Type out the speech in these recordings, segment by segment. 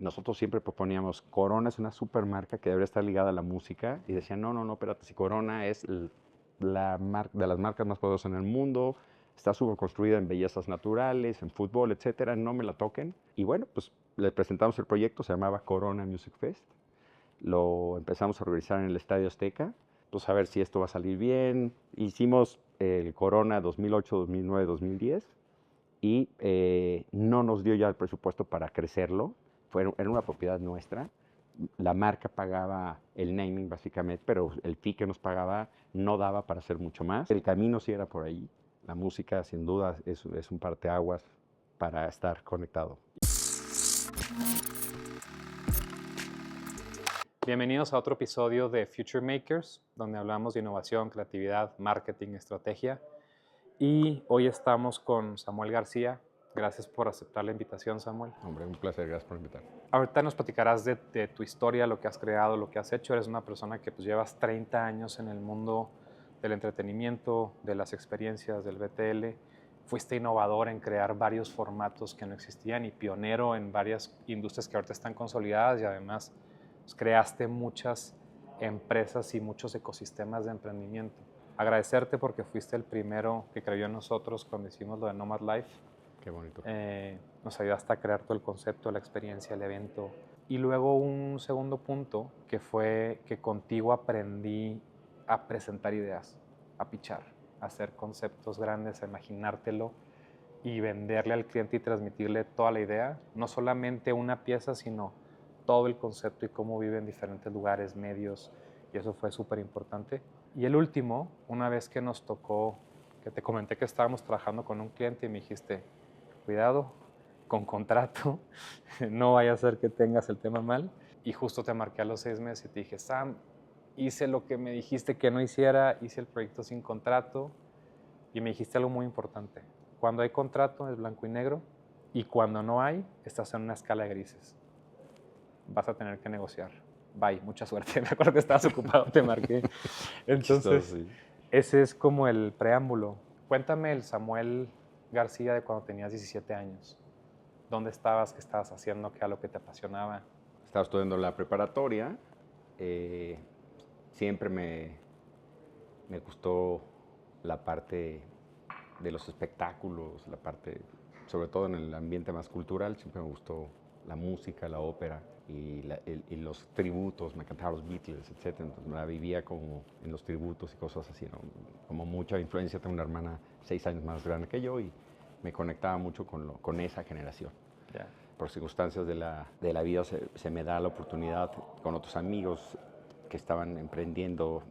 nosotros siempre proponíamos, Corona es una super marca que debería estar ligada a la música, y decían, no, no, no, espérate, si Corona es de las marcas más poderosas en el mundo, está súper construida en bellezas naturales, en fútbol, etcétera, no me la toquen. Y bueno, pues le presentamos el proyecto, se llamaba Corona Music Fest, lo empezamos a organizar en el Estadio Azteca, pues a ver si esto va a salir bien. Hicimos el Corona 2008, 2009, 2010 y no nos dio ya el presupuesto para crecerlo. Era una propiedad nuestra. La marca pagaba el naming básicamente, pero el fee que nos pagaba no daba para hacer mucho más. El camino sí era por ahí. La música sin duda es un parteaguas para estar conectado. Bienvenidos a otro episodio de Future Makers, donde hablamos de innovación, creatividad, marketing, estrategia. Y hoy estamos con Samuel García. Gracias por aceptar la invitación, Samuel. Hombre, un placer, gracias por invitarme. Ahorita nos platicarás de tu historia, lo que has creado, lo que has hecho. Eres una persona que pues, llevas 30 años en el mundo del entretenimiento, de las experiencias, del BTL. Fuiste innovador en crear varios formatos que no existían y pionero en varias industrias que ahorita están consolidadas, y además pues, creaste muchas empresas y muchos ecosistemas de emprendimiento. Agradecerte porque fuiste el primero que creyó en nosotros cuando hicimos lo de Nomad Life. Qué bonito. Nos ayudaste a crear todo el concepto, la experiencia, el evento. Y luego un segundo punto que fue que contigo aprendí a presentar ideas, a pitchar, a hacer conceptos grandes, a imaginártelo y venderle al cliente y transmitirle toda la idea, no solamente una pieza, sino todo el concepto y cómo vive en diferentes lugares, medios, y eso fue súper importante. Y el último, una vez que nos tocó, que te comenté que estábamos trabajando con un cliente y me dijiste, cuidado con contrato, no vaya a ser que tengas el tema mal. Y justo te marqué a los 6 meses y te dije, Sam, hice lo que me dijiste que no hiciera, hice el proyecto sin contrato, y me dijiste algo muy importante. Cuando hay contrato es blanco y negro, y cuando no hay, estás en una escala de grises. Vas a tener que negociar. Bye, mucha suerte. Me acuerdo que estabas ocupado, te marqué. Entonces, Chistoso, sí. ese es como el preámbulo. Cuéntame el Samuel García de cuando tenías 17 años. ¿Dónde estabas? ¿Qué estabas haciendo? ¿Qué era lo que te apasionaba? Estaba estudiando la preparatoria. eh, Siempre me gustó la parte de los espectáculos, la parte, sobre todo en el ambiente más cultural, siempre me gustó la música, la ópera y los tributos, me encantaban los Beatles, etc. Entonces me la vivía como en los tributos y cosas así, ¿no? Como mucha influencia, tengo una hermana 6 años más grande que yo y me conectaba mucho con esa generación. Ya. Por circunstancias de la vida se me da la oportunidad con otros amigos que estaban emprendiendo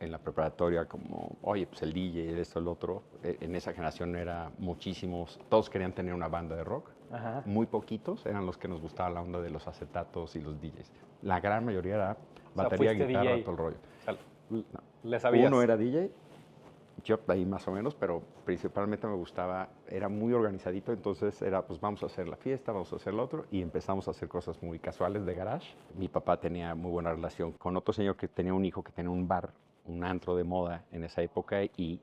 en la preparatoria, como, oye, pues el DJ, esto, el otro. En esa generación era muchísimos, todos querían tener una banda de rock. Ajá. Muy poquitos eran los que nos gustaba la onda de los acetatos y los DJs. La gran mayoría era batería, fuiste guitarra, DJ. todo el rollo. O sea, No. ¿le sabías? Uno era DJ, yo ahí más o menos, pero principalmente me gustaba, era muy organizadito, entonces era, pues vamos a hacer la fiesta, vamos a hacer lo otro, y empezamos a hacer cosas muy casuales de garage. Mi papá tenía muy buena relación con otro señor que tenía un hijo que tenía un bar, un antro de moda en esa época, y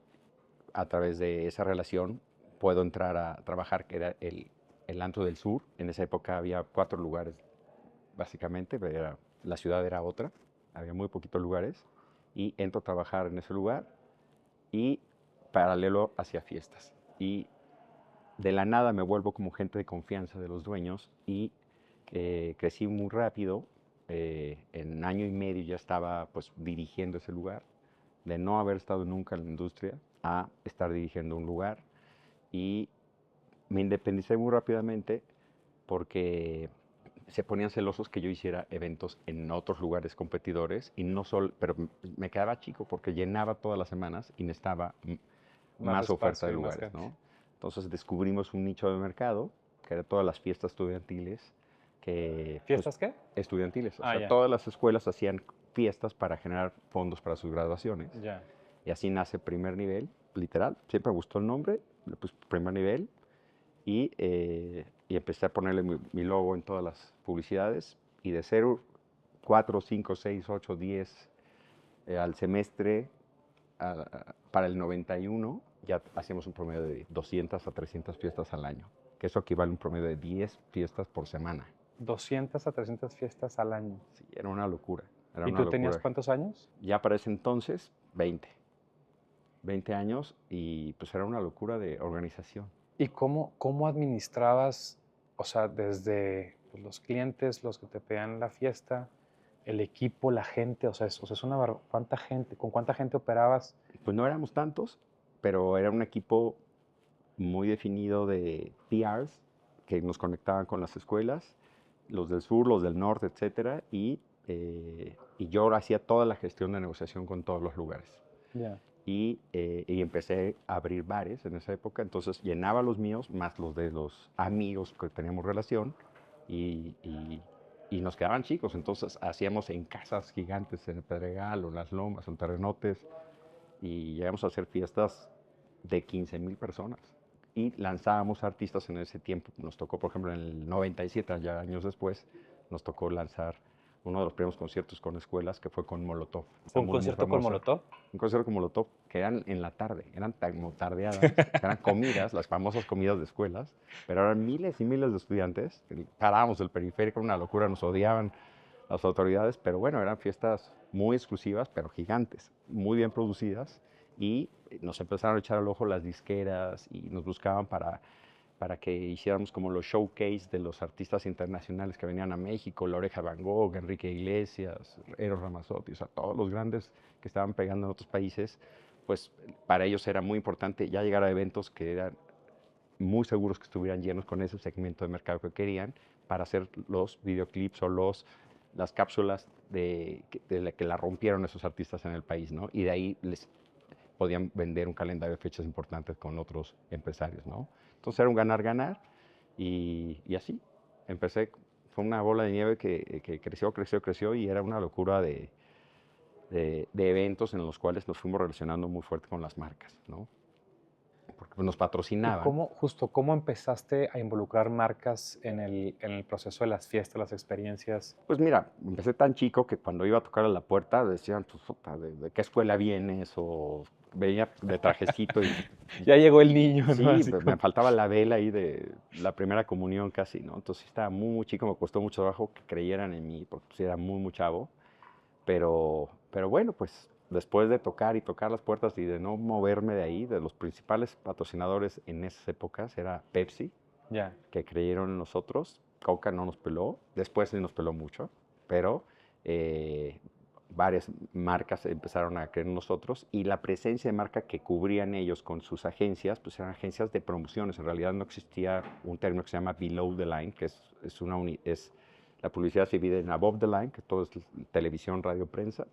a través de esa relación puedo entrar a trabajar, que era el antro del sur. En esa época había 4 lugares, básicamente, la ciudad era otra, había muy poquitos lugares, y entro a trabajar en ese lugar, y paralelo hacia fiestas. Y de la nada me vuelvo como gente de confianza de los dueños y crecí muy rápido. En año y medio ya estaba pues dirigiendo ese lugar, de no haber estado nunca en la industria a estar dirigiendo un lugar, y me independicé muy rápidamente porque se ponían celosos que yo hiciera eventos en otros lugares competidores, y no solo, pero me quedaba chico porque llenaba todas las semanas y necesitaba más oferta de espacio y más lugares, gente. ¿no? Entonces descubrimos un nicho de mercado, que era todas las fiestas estudiantiles, que, ¿Fiestas qué? estudiantiles, o Ah, sea, ya. todas las escuelas hacían fiestas para generar fondos para sus graduaciones, Ya. y así nace Primer Nivel, literal, siempre me gustó el nombre, le puse Primer Nivel, y empecé a ponerle mi logo en todas las publicidades, y de 0, 4, 5, 6, 8, 10 al semestre, para el 91 ya hacíamos un promedio de 200 a 300 fiestas al año, que eso equivale a un promedio de 10 fiestas por semana. 200 a 300 fiestas al año. Sí, era una locura. Era ¿Y una tú tenías locura. cuántos años? Ya para ese entonces, 20 años, y pues era una locura de organización. ¿Y cómo administrabas, o sea, desde pues, los clientes, los que te pedían la fiesta, el equipo, la gente? O sea, es una ¿cuánta gente, con cuánta gente operabas? Pues no éramos tantos, pero era un equipo muy definido de PRs que nos conectaban con las escuelas, los del sur, los del norte, etcétera, y yo hacía toda la gestión de negociación con todos los lugares. Ya. Y empecé a abrir bares en esa época, entonces llenaba los míos más los de los amigos que teníamos relación y, y- y nos quedaban chicos, entonces hacíamos en casas gigantes en el Pedregal o en las Lomas, en Terrenotes, y llegamos a hacer fiestas de 15,000 personas. Y lanzábamos artistas en ese tiempo. Nos tocó, por ejemplo, en el 97, ya años después, nos tocó lanzar uno de los primeros conciertos con escuelas que fue con Molotov. ¿Fue un Muy, muy concierto con famoso. Molotov? Un concierto con Molotov que eran en la tarde, eran como tardeadas, eran comidas, las famosas comidas de escuelas, pero eran miles y miles de estudiantes. Parábamos el periférico, una locura, nos odiaban las autoridades, pero bueno, eran fiestas muy exclusivas, pero gigantes, muy bien producidas, y nos empezaron a echar al ojo las disqueras y nos buscaban para que hiciéramos como los showcase de los artistas internacionales que venían a México, La Oreja Van Gogh, Enrique Iglesias, Eros Ramazzotti, o sea, todos los grandes que estaban pegando en otros países, pues para ellos era muy importante ya llegar a eventos que eran muy seguros que estuvieran llenos con ese segmento de mercado que querían para hacer los videoclips o las cápsulas que la rompieron esos artistas en el país, ¿no? Y de ahí les podían vender un calendario de fechas importantes con otros empresarios, ¿no? Entonces era un ganar-ganar y así empecé. Fue una bola de nieve que creció, creció, creció y era una locura de eventos en los cuales nos fuimos relacionando muy fuerte con las marcas, ¿no? Porque nos ¿Y patrocinaban. cómo empezaste a involucrar marcas en el proceso de las fiestas, las experiencias? Pues mira, empecé tan chico que cuando iba a tocar a la puerta decían, pues, puta, ¿de qué escuela vienes? O venía de trajecito y Ya llegó el niño, ¿no? sí, Así me como... faltaba la vela ahí de la primera comunión casi, ¿no? Entonces estaba muy, muy chico, me costó mucho trabajo que creyeran en mí, porque pues, era muy, muy chavo. Pero bueno, pues después de tocar y tocar las puertas y de no moverme de ahí, de los principales patrocinadores en esas épocas era Pepsi, Ya. que creyeron en nosotros. Coca no nos peló, después sí nos peló mucho, pero eh, varias marcas empezaron a creer en nosotros y la presencia de marca que cubrían ellos con sus agencias, pues eran agencias de promociones. En realidad no existía un término que se llama below the line, que es la publicidad se divide en above the line, que todo es televisión, radio, prensa,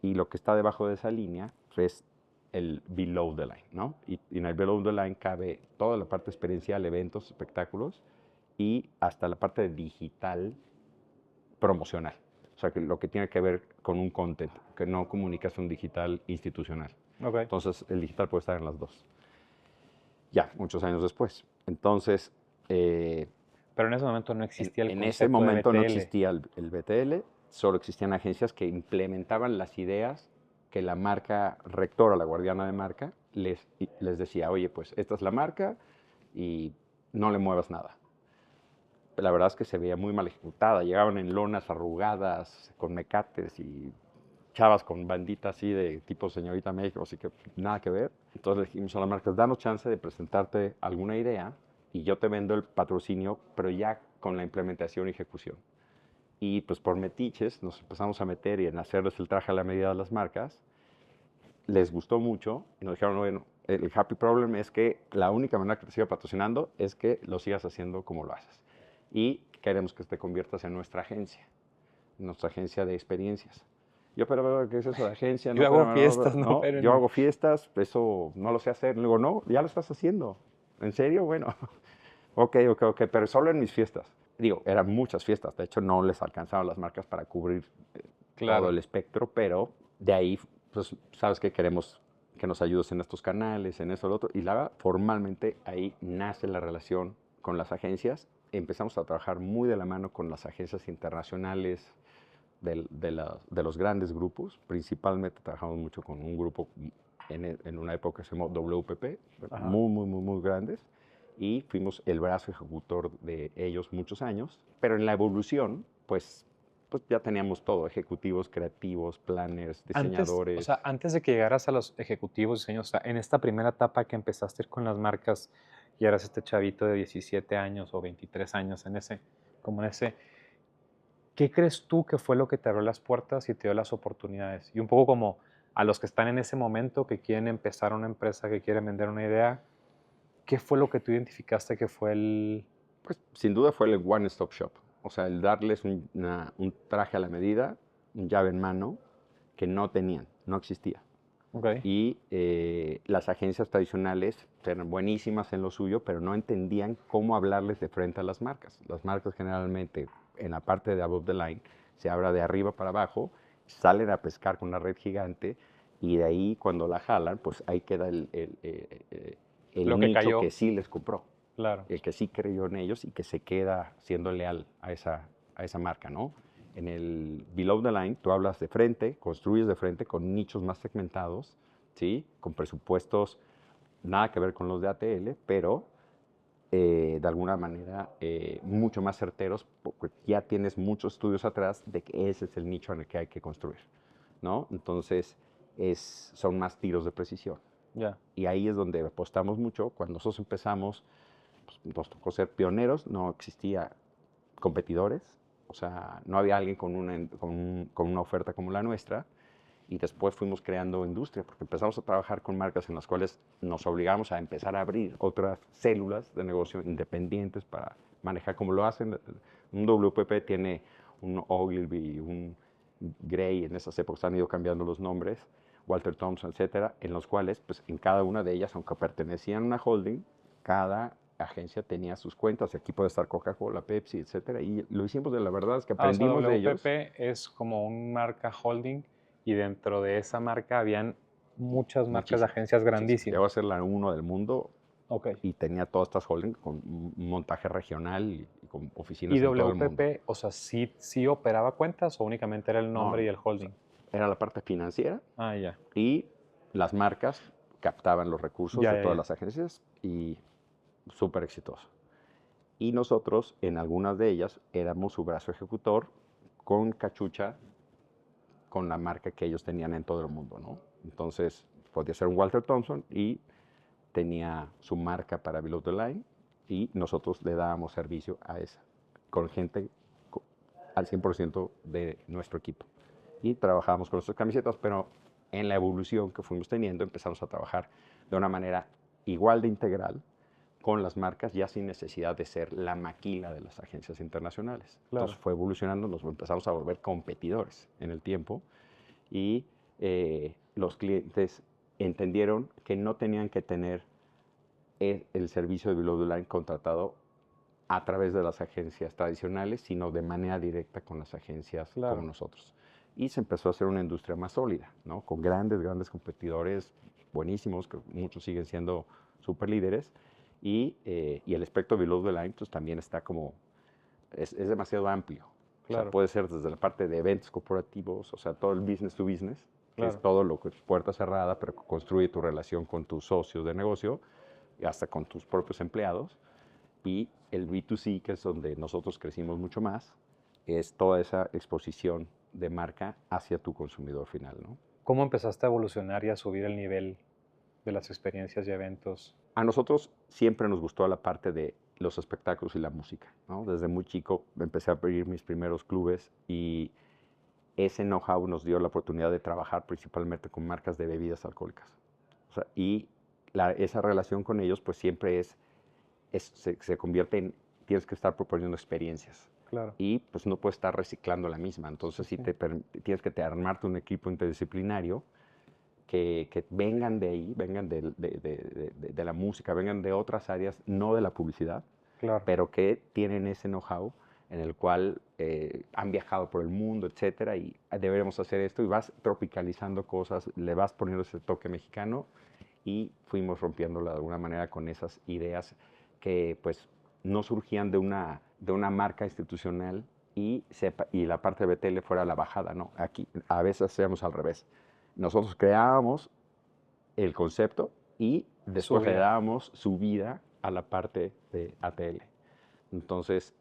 y lo que está debajo de esa línea pues, es el below the line, ¿no? Y en el below the line cabe toda la parte experiencial, eventos, espectáculos y hasta la parte digital promocional. O sea, que lo que tiene que ver con un content, que no comunicas un digital institucional. Ok. Entonces, el digital puede estar en las dos. Ya, muchos años después. Entonces, Pero en ese momento no existía el en ese concepto de momento no BTL. existía el BTL, solo existían agencias que implementaban las ideas que la marca rectora, la guardiana de marca, les decía, oye, pues esta es la marca y no le muevas nada. La verdad es que se veía muy mal ejecutada, llegaban en lonas arrugadas, con mecates y chavas con banditas así de tipo señorita México, así que nada que ver. Entonces le dijimos a las marcas, danos chance de presentarte alguna idea y yo te vendo el patrocinio, pero ya con la implementación y ejecución. Y pues por metiches nos empezamos a meter y en hacerles el traje a la medida de las marcas. Les gustó mucho y nos dijeron, bueno, el happy problem es que la única manera que te siga patrocinando es que lo sigas haciendo como lo haces. Y queremos que te conviertas en nuestra agencia de experiencias. Yo, pero ¿qué es eso de agencia? Yo No, hago pero, fiestas, ¿no? no, yo Espérenme. hago fiestas, eso no lo sé hacer. Le digo, no, ya lo estás haciendo. ¿En serio? Bueno, ok, pero solo en mis fiestas. Digo, eran muchas fiestas, de hecho no les alcanzaban las marcas para cubrir todo Claro. el espectro, pero de ahí, pues, sabes que queremos que nos ayudes en estos canales, en eso, lo otro, y formalmente ahí nace la relación con las agencias. Empezamos a trabajar muy de la mano con las agencias internacionales de los grandes grupos, principalmente trabajamos mucho con un grupo en una época que se llamó WPP, Ajá. muy, muy, muy, muy grandes, y fuimos el brazo ejecutor de ellos muchos años, pero en la evolución, pues ya teníamos todo, ejecutivos, creativos, planners, Antes, o sea, diseñadores. antes de que llegaras a los ejecutivos, diseños, o sea, en esta primera etapa que empezaste a ir con las marcas y eras este chavito de 17 años o 23 años en ese, como en ese, ¿qué crees tú que fue lo que te abrió las puertas y te dio las oportunidades? Y un poco como a los que están en ese momento, que quieren empezar una empresa, que quieren vender una idea, ¿qué fue lo que tú identificaste que fue el... Pues sin duda fue el One Stop Shop, o sea, el darles un traje a la medida, un llave en mano, que no tenían, no existía. Ok, Y las agencias tradicionales eran buenísimas en lo suyo, pero no entendían cómo hablarles de frente a las marcas. Las marcas generalmente en la parte de above the line se habla de arriba para abajo, salen a pescar con una red gigante y de ahí cuando la jalan, pues ahí queda el lo que nicho cayó, que sí les compró, claro. el que sí creyó en ellos y que se queda siendo leal a esa marca, ¿no? En el below the line, tú hablas de frente, construyes de frente con nichos más segmentados, ¿sí? Con presupuestos nada que ver con los de ATL, pero de alguna manera mucho más certeros, porque ya tienes muchos estudios atrás de que ese es el nicho en el que hay que construir, ¿no? Entonces, son más tiros de precisión. Ya. Y ahí es donde apostamos mucho. Cuando nosotros empezamos, pues, nos tocó ser pioneros, no existía competidores, o sea, no había alguien con una oferta como la nuestra, y después fuimos creando industria, porque empezamos a trabajar con marcas en las cuales nos obligamos a empezar a abrir otras células de negocio independientes para manejar como lo hacen. Un WPP tiene un Ogilvy, un Gray, en esas épocas han ido cambiando los nombres, Walter Thompson, etcétera, en los cuales, pues en cada una de ellas, aunque pertenecían a una holding, cada agencia tenía sus cuentas, y aquí puede estar Coca-Cola, Pepsi, etcétera, y lo hicimos de la verdad es que Ah, o sea, aprendimos de ellos. WPP es como un marca holding y dentro de esa marca habían muchas marcas de Muchísimas, agencias muchísimas. Llegó a grandísimas. ser la uno del mundo Ok. y tenía todas estas holdings con un montaje regional y con ¿Y oficinas en todo el mundo. WPP, o sea, sí operaba cuentas o únicamente era el No, nombre y el o sea, holding? era la parte financiera Ah, ya. y las marcas captaban los recursos Ya, de ya, todas ya. las agencias y súper exitoso. Y nosotros en algunas de ellas éramos su brazo ejecutor con cachucha con la marca que ellos tenían en todo el mundo, ¿no? Entonces podía ser un Walter Thompson y tenía su marca para Below the Line y nosotros le dábamos servicio a esa, con gente al 100% de nuestro equipo. Y trabajábamos con nuestras camisetas, pero en la evolución que fuimos teniendo empezamos a trabajar de una manera igual de integral con las marcas, ya sin necesidad de ser la maquila de las agencias internacionales. Entonces Claro. fue evolucionando, nos empezamos a volver competidores en el tiempo y los clientes entendieron que no tenían que tener el servicio de Below the Line contratado a través de las agencias tradicionales, sino de manera directa con las agencias como Claro. nosotros. Y se empezó a hacer una industria más sólida, ¿no? Con grandes competidores buenísimos, que muchos siguen siendo super líderes. Y el espectro Below the Line pues, también está como, es demasiado amplio. O sea, Claro. puede ser desde la parte de eventos corporativos, o sea, todo el business to business, que es Claro. todo lo que es puerta cerrada, pero que construye tu relación con tus socios de negocio y hasta con tus propios empleados. Y el B2C, que es donde nosotros crecimos mucho más, es toda esa exposición de marca hacia tu consumidor final, ¿no? ¿Cómo empezaste a evolucionar y a subir el nivel de las experiencias y eventos? A nosotros siempre nos gustó la parte de los espectáculos y la música, ¿no? Desde muy chico empecé a abrir mis primeros clubes y ese know-how nos dio la oportunidad de trabajar principalmente con marcas de bebidas alcohólicas. O sea, y esa relación con ellos pues siempre se convierte en, tienes que estar proponiendo experiencias Claro. y pues no puedes estar reciclando la misma. Entonces Sí, sí sí. tienes que armarte un equipo interdisciplinario que vengan de ahí, vengan de la música, vengan de otras áreas, no de la publicidad, Claro. pero que tienen ese know-how en el cual han viajado por el mundo, etcétera, y deberemos hacer esto, y vas tropicalizando cosas, le vas poniendo ese toque mexicano, y fuimos rompiéndola de alguna manera con esas ideas que pues no surgían de una marca institucional y la parte de BTL fuera la bajada, no, aquí a veces hacíamos al revés. Nosotros creábamos el concepto y después le Subía. dábamos su vida a la parte de ATL. Entonces,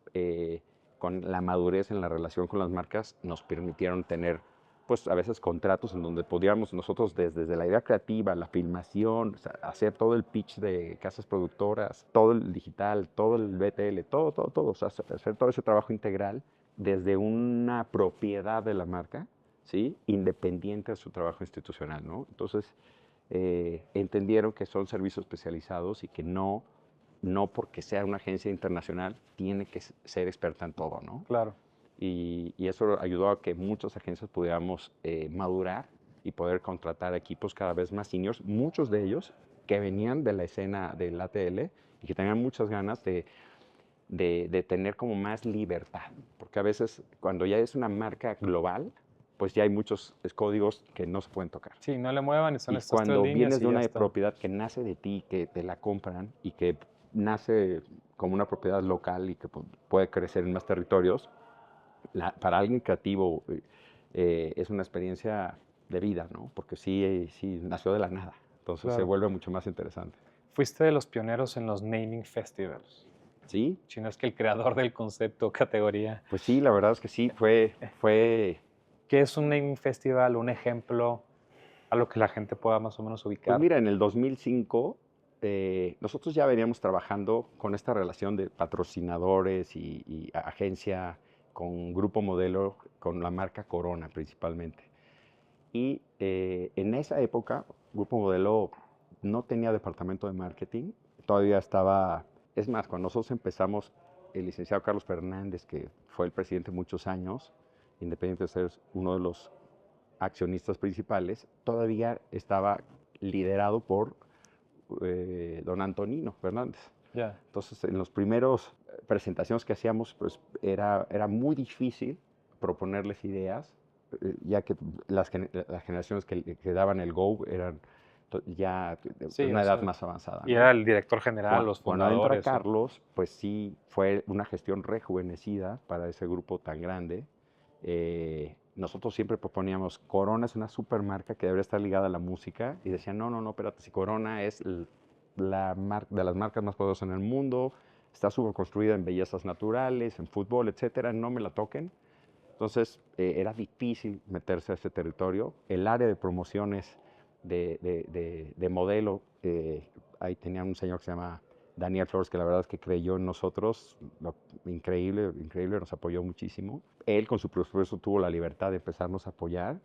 con la madurez en la relación con las marcas, nos permitieron tener, pues a veces contratos en donde podíamos nosotros desde la idea creativa, la filmación, o sea, hacer todo el pitch de casas productoras, todo el digital, todo el BTL, todo, o sea, hacer todo ese trabajo integral desde una propiedad de la marca, ¿sí? Independiente de su trabajo institucional, ¿no? Entonces, entendieron que son servicios especializados y que no porque sea una agencia internacional tiene que ser experta en todo, ¿no? Claro. Y eso ayudó a que muchas agencias pudiéramos madurar y poder contratar equipos cada vez más seniors, muchos de ellos que venían de la escena del ATL y que tenían muchas ganas de tener como más libertad, porque a veces cuando ya es una marca global, pues ya hay muchos códigos que no se pueden tocar. Sí, no le muevan y son Y estas tres cuando líneas vienes de y ya una está. propiedad que nace de ti, que te la compran y que nace como una propiedad local y que puede crecer en más territorios, para alguien creativo es una experiencia de vida, ¿no? Porque sí nació de la nada, entonces se Claro. vuelve mucho más interesante. Fuiste de los pioneros en los naming festivals. Sí, Si no es que el creador del concepto, categoría. pues sí, la verdad es que sí, fue ¿Qué es un naming festival? Un ejemplo a lo que la gente pueda más o menos pues ubicar. mira, en el 2005 nosotros ya veníamos trabajando con esta relación de patrocinadores y agencia con Grupo Modelo, con la marca Corona principalmente. Y en esa época, Grupo Modelo no tenía departamento de marketing, todavía estaba, es más, cuando nosotros empezamos, el licenciado Carlos Fernández, que fue el presidente muchos años, independiente de ser uno de los accionistas principales, todavía estaba liderado por don Antonino Fernández. Ya. Entonces, en los primeros presentaciones que hacíamos, pues era muy difícil proponerles ideas, ya que las generaciones que daban el go eran ya de Sí, una o edad sea, más avanzada, y ¿no? era el director general, los Cuando entra fundadores. Carlos, pues sí fue una gestión rejuvenecida para ese grupo tan grande. Nosotros siempre proponíamos, Corona es una supermarca que debería estar ligada a la música, y decían, no, espérate, si Corona es de las marcas más poderosas en el mundo, está súper construida en bellezas naturales, en fútbol, etcétera, no me la toquen. Entonces era difícil meterse a ese territorio. El área de promociones de modelo, ahí tenía un señor que se llama Daniel Flores, que la verdad es que creyó en nosotros, increíble, nos apoyó muchísimo. Él con su presupuesto tuvo la libertad de empezarnos a apoyar.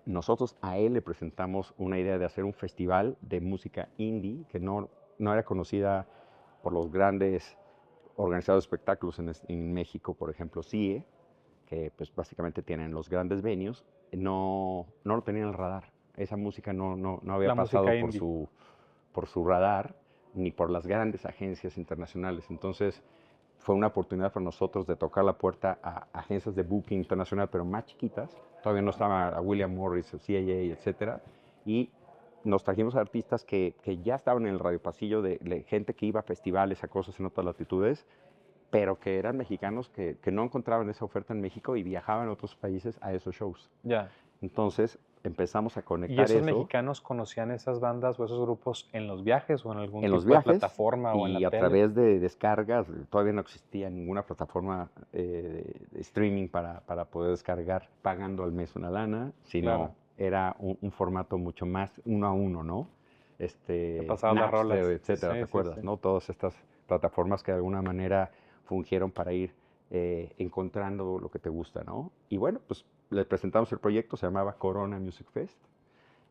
Nosotros a él le presentamos una idea de hacer un festival de música indie que no era conocida por los grandes organizados de espectáculos en México, por ejemplo, CIE, que pues básicamente tienen los grandes venues, no lo tenían en el radar. Esa música no había La música pasado indie. por su radar ni por las grandes agencias internacionales. Entonces fue una oportunidad para nosotros de tocar la puerta a agencias de booking internacional, pero más chiquitas. Todavía no estaba a William Morris, el CAA, etcétera. Y nos trajimos a artistas que ya estaban en el radiopasillo de gente que iba a festivales, a cosas en otras latitudes, pero que eran mexicanos que no encontraban esa oferta en México y viajaban a otros países a esos shows. Ya. Entonces empezamos a ¿Y conectar esos eso mexicanos conocían esas bandas o esos grupos en los viajes o en algún en los tipo de viajes plataforma o en la y a tele? través de descargas. Todavía no existía ninguna plataforma de streaming para poder descargar pagando al mes una lana, sino Claro. era un formato mucho más uno a uno, ¿no? Te pasaban las Napster, rolas. etcétera, Sí, ¿te sí, acuerdas? sí. ¿No? Todas estas plataformas que de alguna manera fungieron para ir encontrando lo que te gusta, ¿no? Y bueno, pues le presentamos el proyecto, se llamaba Corona Music Fest.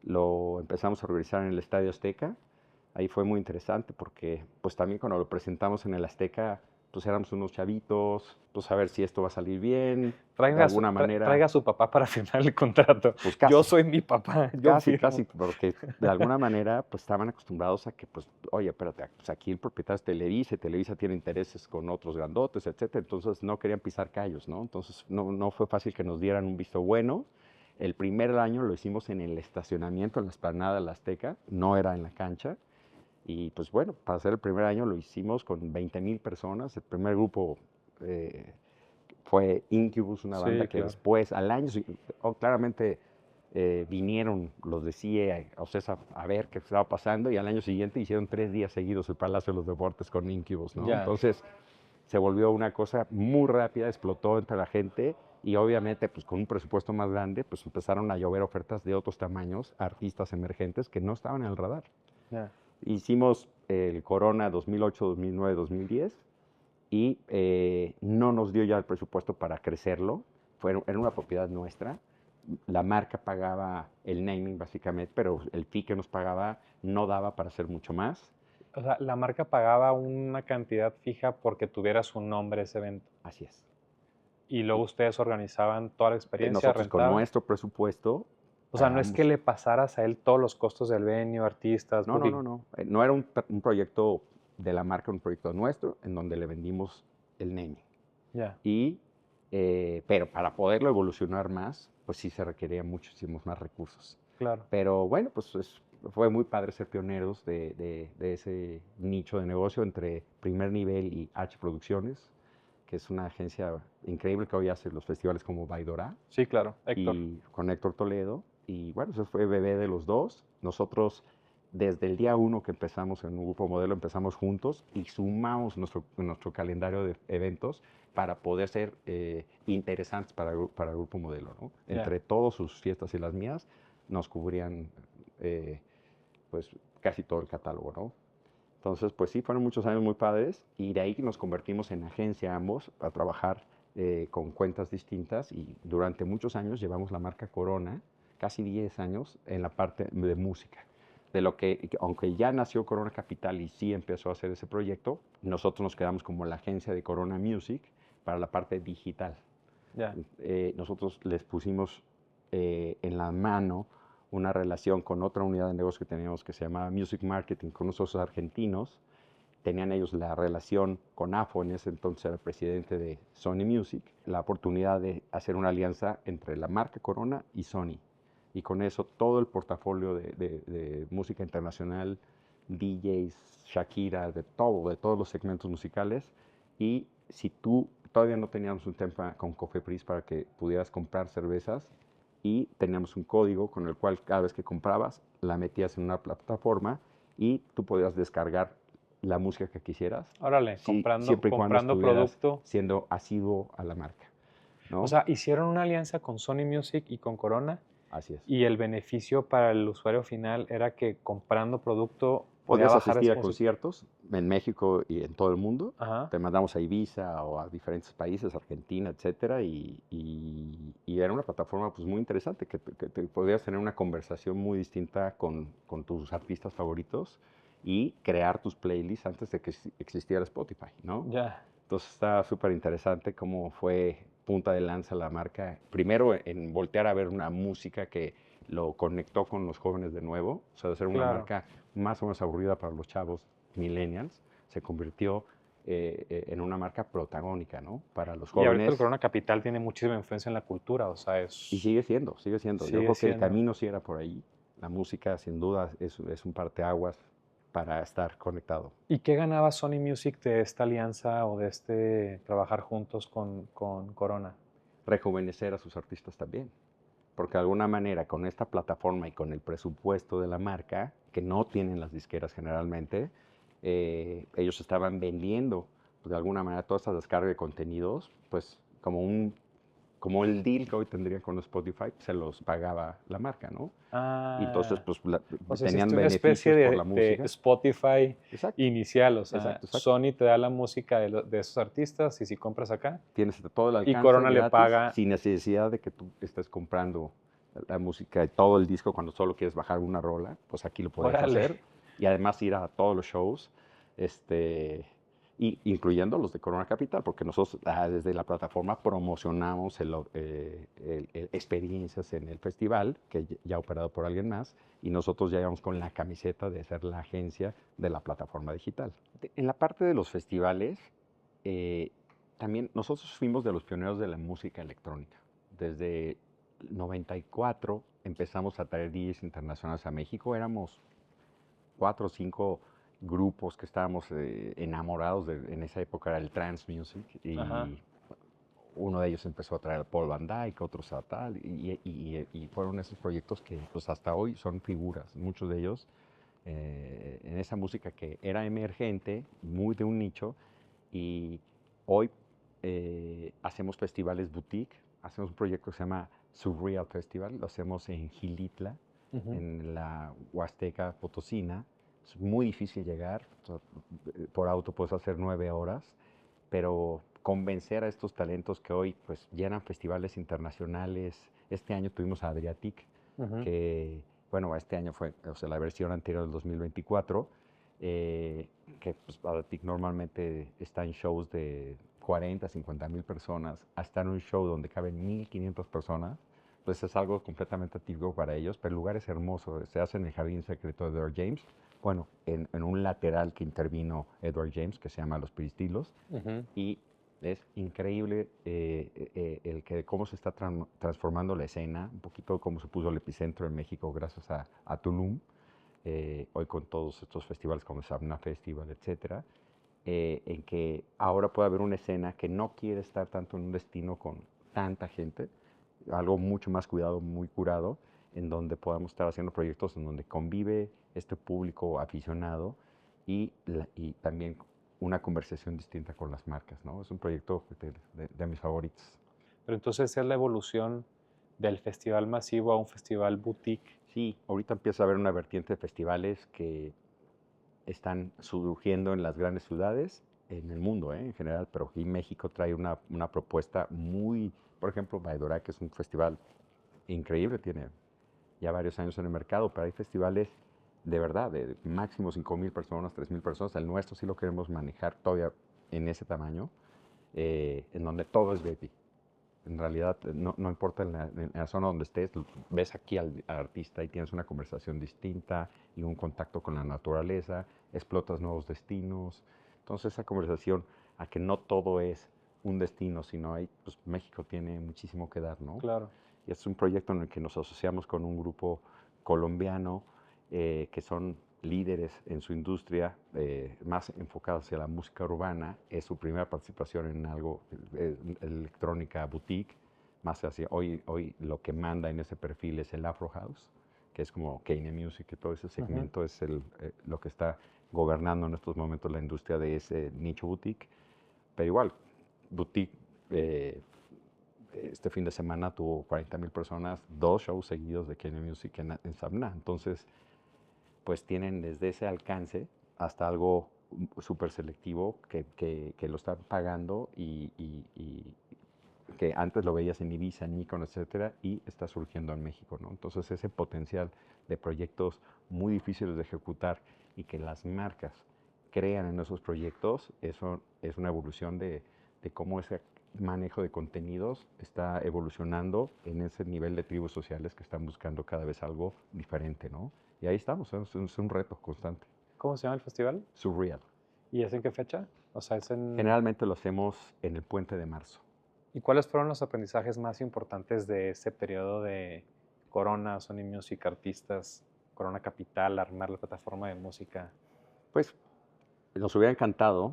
Lo empezamos a organizar en el Estadio Azteca. Ahí fue muy interesante porque pues también cuando lo presentamos en el Azteca, pues éramos unos chavitos, pues a ver si esto va a salir bien, de alguna manera, Traiga a su papá para firmar el contrato. pues Yo casi, soy mi papá, yo firmo. casi, porque de alguna manera pues estaban acostumbrados a que pues, oye, espérate, pues aquí el propietario es Televisa, y Televisa tiene intereses con otros grandotes, etcétera, entonces no querían pisar callos, ¿no? Entonces no fue fácil que nos dieran un visto bueno. El primer año lo hicimos en el estacionamiento, en la explanada de la Azteca, no era en la cancha. Y pues bueno, para hacer el primer año lo hicimos con 20,000 personas. El primer grupo fue Incubus, una banda Sí, que claro. después, al año, claramente vinieron los de CIE, OCESA, a ver qué estaba pasando, y al año siguiente hicieron 3 días seguidos el Palacio de los Deportes con Incubus, ¿no? Ya. Entonces se volvió una cosa muy rápida, explotó entre la gente, y obviamente pues con un presupuesto más grande, pues empezaron a llover ofertas de otros tamaños, artistas emergentes que no estaban en el radar. Ya. Hicimos el Corona 2008, 2009, 2010 y no nos dio ya el presupuesto para crecerlo. Era una propiedad nuestra. La marca pagaba el naming básicamente, pero el fee que nos pagaba no daba para hacer mucho más. O sea, la marca pagaba una cantidad fija porque tuviera su nombre ese evento. Así es. Y luego ustedes organizaban toda la experiencia, Nosotros con rentaban. nuestro presupuesto O sea, no es que pagamos. le pasaras a él todos los costos del venue, artistas, No, no, booking. no, no. No era un proyecto de la marca, un proyecto nuestro en donde le vendimos el naming. Ya. Y, pero para poderlo evolucionar más, pues sí se requerían muchísimos más recursos. Claro. Pero bueno, pues fue muy padre ser pioneros de ese nicho de negocio entre Primer Nivel y H Producciones, que es una agencia increíble que hoy hace los festivales como Baidora. Sí, claro. Héctor. Y con Héctor Toledo. Y bueno, eso fue bebé de los dos. Nosotros, desde el día uno que empezamos en un grupo modelo, empezamos juntos y sumamos nuestro calendario de eventos para poder ser interesantes para el grupo modelo, ¿no? Ya. Entre todas sus fiestas y las mías, nos cubrían pues casi todo el catálogo, ¿no? Entonces, pues sí, fueron muchos años muy padres y de ahí nos convertimos en agencia ambos a trabajar con cuentas distintas y durante muchos años llevamos la marca Corona, casi 10 años, en la parte de música. De lo que, aunque ya nació Corona Capital y sí empezó a hacer ese proyecto, nosotros nos quedamos como la agencia de Corona Music para la parte digital. Ya. Nosotros les pusimos en la mano una relación con otra unidad de negocio que teníamos que se llamaba Music Marketing con unos socios argentinos. Tenían ellos la relación con AFO, en ese entonces era el presidente de Sony Music, la oportunidad de hacer una alianza entre la marca Corona y Sony. Y con eso todo el portafolio de música internacional, DJs, Shakira, de todos los segmentos musicales. Y si tú, todavía no teníamos un tema con Cofepris para que pudieras comprar cervezas, y teníamos un código con el cual cada vez que comprabas la metías en una plataforma y tú podías descargar la música que quisieras. Órale, Siempre y cuando comprando estuvieras producto. siendo asiduo a la marca, ¿no? O sea, hicieron una alianza con Sony Music y con Corona. Así es. Y el beneficio para el usuario final era que comprando producto podía Podías bajar asistir a música. conciertos en México y en todo el mundo. Ajá. Te mandamos a Ibiza o a diferentes países, Argentina, etcétera, y era una plataforma pues muy interesante que te podías tener una conversación muy distinta con tus artistas favoritos y crear tus playlists antes de que existiera Spotify, ¿no? Ya. Entonces está súper interesante cómo fue punta de lanza la marca. Primero en voltear a ver una música que lo conectó con los jóvenes de nuevo, o sea, de ser una Claro. marca más o menos aburrida para los chavos millennials, se convirtió en una marca protagónica, ¿no? Para los Y ahorita el jóvenes. Corona Capital tiene muchísima influencia en la cultura, o sea, es... Y sigue siendo. Yo Sigue creo que el siendo. camino sí era por ahí. La música, sin duda, es un parteaguas para estar conectado. ¿Y qué ganaba Sony Music de esta alianza o de este trabajar juntos con Corona? Rejuvenecer a sus artistas también. Porque de alguna manera con esta plataforma y con el presupuesto de la marca, que no tienen las disqueras generalmente, ellos estaban vendiendo pues, de alguna manera toda esta descarga de contenidos, pues como el deal que hoy tendrían con Spotify, se los pagaba la marca, ¿no? Ah, Y entonces pues o sea, tenían hiciste una especie beneficios por la de música. Spotify Exacto, inicial, o sea, exacto. Sony te da la música de esos artistas y si compras acá, Tienes todo el alcance Corona le gratis, paga- sin necesidad de que tú estés comprando la música y todo el disco cuando solo quieres bajar una rola, pues aquí lo puedes Órale. hacer. Y además ir a todos los shows, incluyendo los de Corona Capital, porque nosotros desde la plataforma promocionamos experiencias en el festival, que ya operado por alguien más, y nosotros ya íbamos con la camiseta de ser la agencia de la plataforma digital. En la parte de los festivales, también nosotros fuimos de los pioneros de la música electrónica. Desde 94 empezamos a traer DJs internacionales a México. Éramos 4 o 5 grupos que estábamos enamorados en esa época, era el trance music. Y Ajá. uno de ellos empezó a traer a Paul Van Dyke, otros a tal, y fueron esos proyectos que pues hasta hoy son figuras, muchos de ellos en esa música que era emergente, muy de un nicho, y hoy hacemos festivales boutique, hacemos un proyecto que se llama Surreal Festival, lo hacemos en Gilitla, Ujú. en la Huasteca Potosina. Es muy difícil llegar, por auto puedes hacer 9 horas, pero convencer a estos talentos que hoy pues llenan festivales internacionales. Este año tuvimos a Adriatic, Ujú. que bueno, este año fue, o sea, la versión anterior del 2024, que pues, Adriatic normalmente está en shows de 40, 50 mil personas, hasta en un show donde caben 1,500 personas, pues es algo completamente atípico para ellos, pero el lugar es hermoso, se hace en el jardín secreto de Edward James, bueno, en un lateral que intervino Edward James, que se llama Los Piristilos, Ujú. y es increíble el que cómo se está transformando la escena, un poquito cómo se puso el epicentro en México gracias a Tulum, hoy con todos estos festivales como el Sabna Festival, etcétera, en que ahora puede haber una escena que no quiere estar tanto en un destino con tanta gente, algo mucho más cuidado, muy curado, en donde podamos estar haciendo proyectos en donde convive este público aficionado y también una conversación distinta con las marcas, ¿no? Es un proyecto de mis favoritos. Pero entonces es la evolución del festival masivo a un festival boutique. Sí, ahorita empieza a haber una vertiente de festivales que están surgiendo en las grandes ciudades, en el mundo, en general, pero aquí México trae una propuesta muy, por ejemplo, Baidora, que es un festival increíble, tiene ya varios años en el mercado, pero hay festivales de verdad, de máximo 5,000 personas, 3,000 personas. El nuestro sí lo queremos manejar todavía en ese tamaño, en donde todo es VIP. En realidad, no importa en la zona donde estés, ves aquí al artista y tienes una conversación distinta y un contacto con la naturaleza, explotas nuevos destinos. Entonces, esa conversación, a que no todo es un destino, sino hay, pues México tiene muchísimo que dar, ¿no? Claro. Y es un proyecto en el que nos asociamos con un grupo colombiano que son líderes en su industria, más enfocados hacia la música urbana. Es su primera participación en algo, electrónica boutique, más hacia hoy lo que manda en ese perfil es el Afro House, que es como Kanye Music, y todo ese Ujú. segmento es lo que está gobernando en estos momentos la industria de ese nicho boutique. Pero igual, boutique, este fin de semana tuvo 40,000 personas, 2 shows seguidos de Kanye Music en Sabna. Entonces, pues tienen desde ese alcance hasta algo súper selectivo que lo están pagando y que antes lo veías en Ibiza, en Mykonos, etcétera, y está surgiendo en México, ¿no? Entonces, ese potencial de proyectos muy difíciles de ejecutar y que las marcas crean en esos proyectos, eso es una evolución de cómo ese manejo de contenidos está evolucionando en ese nivel de tribus sociales que están buscando cada vez algo diferente, ¿no? Y ahí estamos, es un reto constante. ¿Cómo se llama el festival? Surreal. ¿Y es en qué fecha? O sea, es en... Generalmente lo hacemos en el puente de marzo. ¿Y cuáles fueron los aprendizajes más importantes de ese periodo de Corona, Sony Music, artistas, Corona Capital, armar la plataforma de música? Pues nos hubiera encantado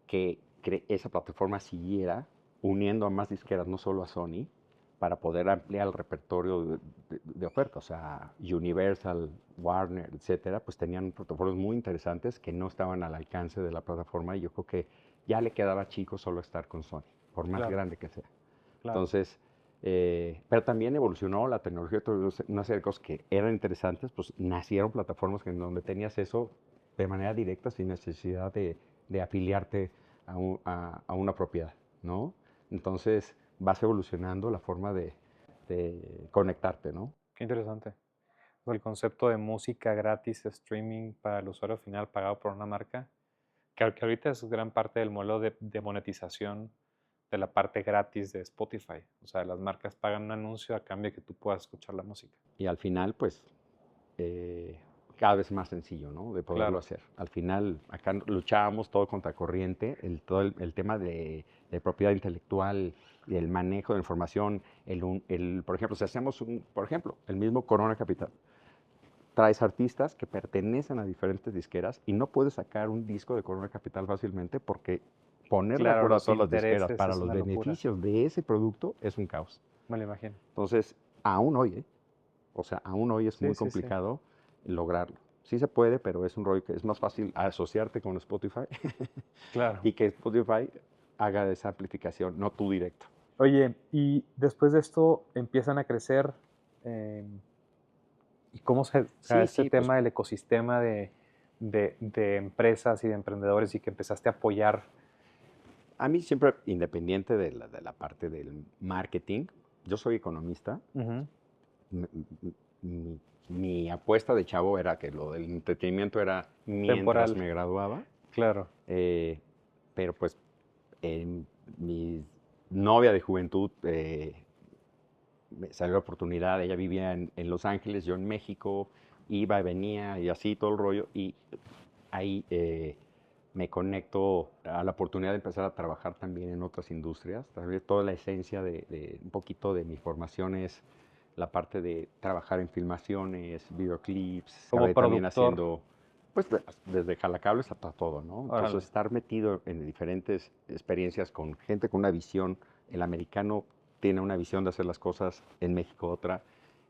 que esa plataforma siguiera uniendo a más disqueras, no solo a Sony, para poder ampliar el repertorio de oferta. O sea, Universal, Warner, etcétera, pues tenían protocolos muy interesantes que no estaban al alcance de la plataforma y yo creo que ya le quedaba chico solo estar con Sony, por más Claro, grande que sea. claro. Entonces, pero también evolucionó la tecnología, una serie de cosas que eran interesantes, pues nacieron plataformas en donde tenías eso de manera directa sin necesidad de afiliarte a una propiedad, ¿no? Entonces vas evolucionando la forma de conectarte, ¿no? Qué interesante. El concepto de música gratis, streaming para el usuario final pagado por una marca, que ahorita es gran parte del modelo de monetización de la parte gratis de Spotify. O sea, las marcas pagan un anuncio a cambio de que tú puedas escuchar la música. Y al final, pues, eh, cada vez más sencillo, ¿no? De poderlo Claro, hacer. Al final, acá luchábamos todo contra corriente, todo el tema de propiedad intelectual, el manejo de información, por ejemplo, si hacemos por ejemplo, el mismo Corona Capital, traes artistas que pertenecen a diferentes disqueras y no puedes sacar un disco de Corona Capital fácilmente porque poner de Claro, acuerdo a los todas las disqueras intereses para es los una locura. beneficios de ese producto es un caos. Me lo imagino. Entonces, aún hoy, o sea, aún hoy es Sí, muy sí, sí. complicado lograrlo. Sí se puede, pero es un rollo que es más fácil asociarte con Spotify Claro. y que Spotify haga esa amplificación, no tú directo. Oye, y después de esto empiezan a crecer, ¿y cómo o sea, Sí, este sí, pues tema del ecosistema de empresas y de emprendedores y que empezaste a apoyar? a mí siempre, independiente de la parte del marketing, yo soy economista. Ujú. m- mi, mi apuesta de chavo era que lo del entretenimiento era mientras Temporal, me graduaba, claro. eh, pero pues mi novia de juventud me salió la oportunidad, ella vivía en Los Ángeles, yo en México, iba y venía y así todo el rollo, y ahí me conecto a la oportunidad de empezar a trabajar también en otras industrias. Tal vez toda la esencia de un poquito de mi formación es la parte de trabajar en filmaciones, videoclips, Como acabé también productor, haciendo, pues desde jalacables hasta todo, ¿no? Entonces órale, estar metido en diferentes experiencias con gente con una visión, el americano tiene una visión de hacer las cosas, en México otra,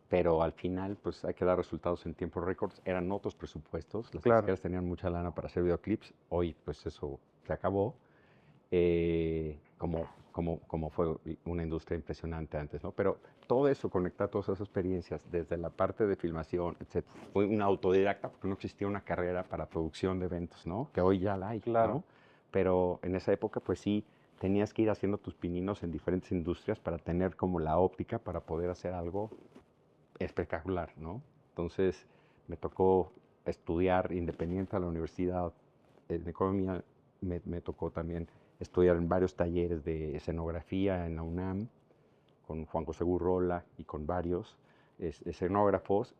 pero al final pues hay que dar resultados en tiempos récords. Eran otros presupuestos, las claro. disqueras tenían mucha lana para hacer videoclips, hoy pues eso se acabó, como fue una industria impresionante antes, ¿no? Pero todo eso, conectar todas esas experiencias, desde la parte de filmación, etcétera, fue un autodidacta porque no existía una carrera para producción de eventos, ¿no? Que hoy ya la hay, Claro, ¿no? Pero en esa época pues sí, tenías que ir haciendo tus pininos en diferentes industrias para tener como la óptica para poder hacer algo espectacular, ¿no? Entonces me tocó estudiar independiente a la universidad de economía, me tocó también estudiar en varios talleres de escenografía en la UNAM, con Juan José Gurrola y con varios escenógrafos,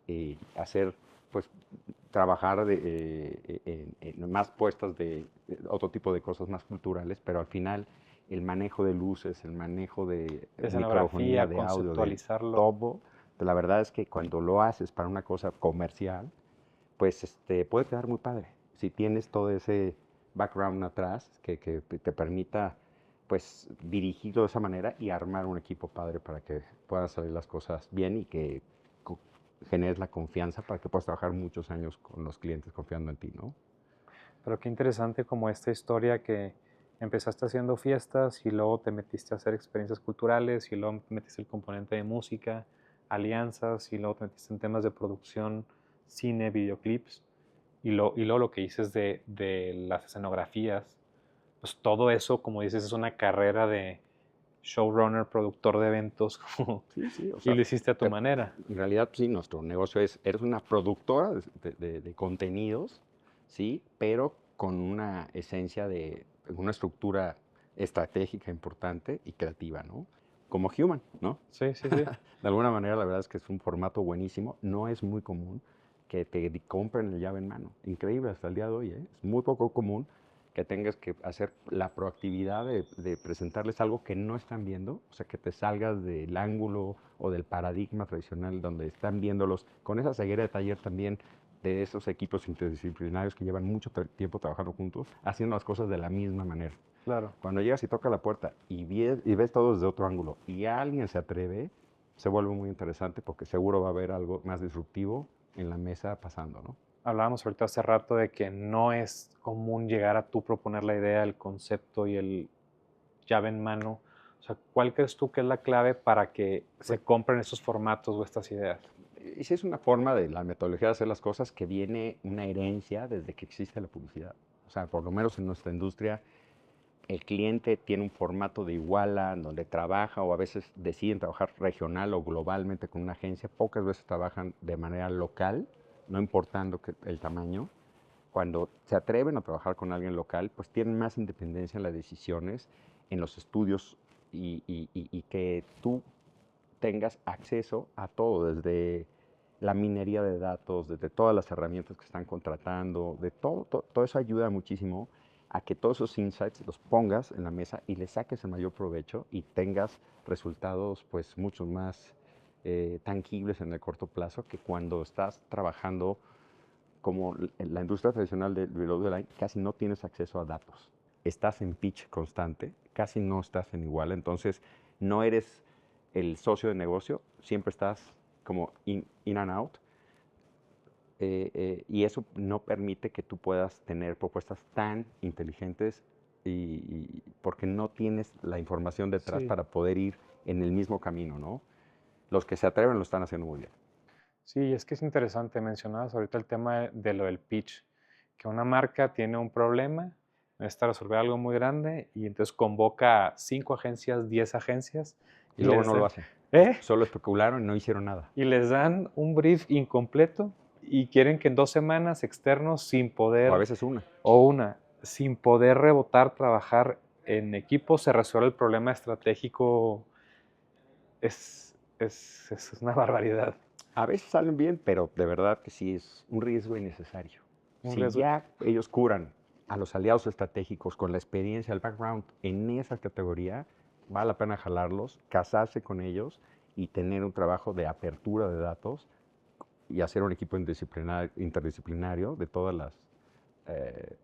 hacer, pues, trabajar en más puestas de otro tipo de cosas más culturales, pero al final el manejo de luces, el manejo de microfonía, escenografía, de audio, de conceptualizarlo. todo, la verdad es que cuando lo haces para una cosa comercial, pues puede quedar muy padre. Si tienes todo ese background atrás que te permita pues dirigirlo de esa manera y armar un equipo padre para que puedan salir las cosas bien y que generes la confianza para que puedas trabajar muchos años con los clientes confiando en ti, ¿no? Pero qué interesante como esta historia que empezaste haciendo fiestas y luego te metiste a hacer experiencias culturales y luego metiste el componente de música, alianzas y luego te metiste en temas de producción, cine, videoclips y luego lo que dices de las escenografías. Pues todo eso, como dices, es una carrera de showrunner, productor de eventos Sí, sí, o y sea, lo hiciste a tu manera. en realidad sí, nuestro negocio es, eres una productora de contenidos, sí, pero con una esencia de, una estructura estratégica importante y creativa, ¿no? Como Human, ¿no? Sí, sí, sí. De alguna manera, la verdad es que es un formato buenísimo. No es muy común que te compren el llave en mano. Increíble hasta el día de hoy, ¿eh? Es muy poco común que tengas que hacer la proactividad de presentarles algo que no están viendo, o sea, que te salgas del ángulo o del paradigma tradicional donde están viéndolos, con esa ceguera de taller también de esos equipos interdisciplinarios que llevan mucho tiempo trabajando juntos, haciendo las cosas de la misma manera. Claro. Cuando llegas y toca la puerta y ves todo desde otro ángulo y alguien se atreve, se vuelve muy interesante porque seguro va a haber algo más disruptivo en la mesa pasando, ¿no? Hablábamos ahorita hace rato de que no es común llegar a tú proponer la idea, el concepto y el llave en mano. O sea, ¿cuál crees tú que es la clave para que se Pues, compren estos formatos o estas ideas? y sí es una forma de la metodología de hacer las cosas que viene una herencia desde que existe la publicidad. O sea, por lo menos en nuestra industria, el cliente tiene un formato de iguala donde trabaja o a veces deciden trabajar regional o globalmente con una agencia. Pocas veces trabajan de manera local, no importando el tamaño. Cuando se atreven a trabajar con alguien local, pues tienen más independencia en las decisiones, en los estudios y que tú tengas acceso a todo, desde la minería de datos, desde todas las herramientas que están contratando, de todo eso ayuda muchísimo a que todos esos insights los pongas en la mesa y le saques el mayor provecho y tengas resultados pues mucho más tangibles en el corto plazo que cuando estás trabajando como en la industria tradicional del below the line, casi no tienes acceso a datos. estás en pitch constante, casi no estás en igual, entonces no eres el socio de negocio, siempre estás como in and out, y eso no permite que tú puedas tener propuestas tan inteligentes porque no tienes la información detrás Sí. para poder ir en el mismo camino, ¿no? Los que se atreven lo están haciendo muy bien. Sí, es que es interesante. Mencionabas ahorita el tema de lo del pitch, que una marca tiene un problema, necesita resolver algo muy grande y entonces convoca a 5 agencias, 10 agencias Y y luego les no lo dan, hacen. ¿eh? Solo especularon y no hicieron nada. Y les dan un brief incompleto y quieren que en 2 semanas externos sin O a poder, veces una. sin poder rebotar, trabajar en equipo, se resuelve el problema estratégico. Es una barbaridad. A veces salen bien, pero de verdad que sí es un riesgo innecesario. Un Si riesgo. ya ellos curan a los aliados estratégicos con la experiencia, el background en esa categoría, vale la pena jalarlos, casarse con ellos y tener un trabajo de apertura de datos y hacer un equipo interdisciplinario de todas las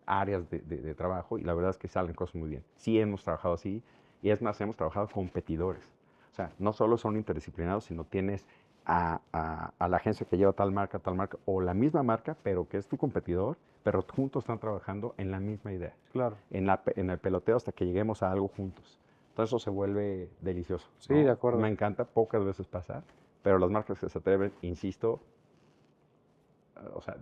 áreas de trabajo, y la verdad es que salen cosas muy bien. Sí hemos trabajado así, y es más, hemos trabajado competidores. O sea, no solo son interdisciplinados, sino tienes a la agencia que lleva tal marca, o la misma marca, pero que es tu competidor, pero juntos están trabajando en la misma idea. Claro. En el peloteo hasta que lleguemos a algo juntos. Entonces eso se vuelve delicioso, Sí, ¿no? de acuerdo. Me encanta, pocas veces pasa, pero las marcas que se atreven, insisto, o sea,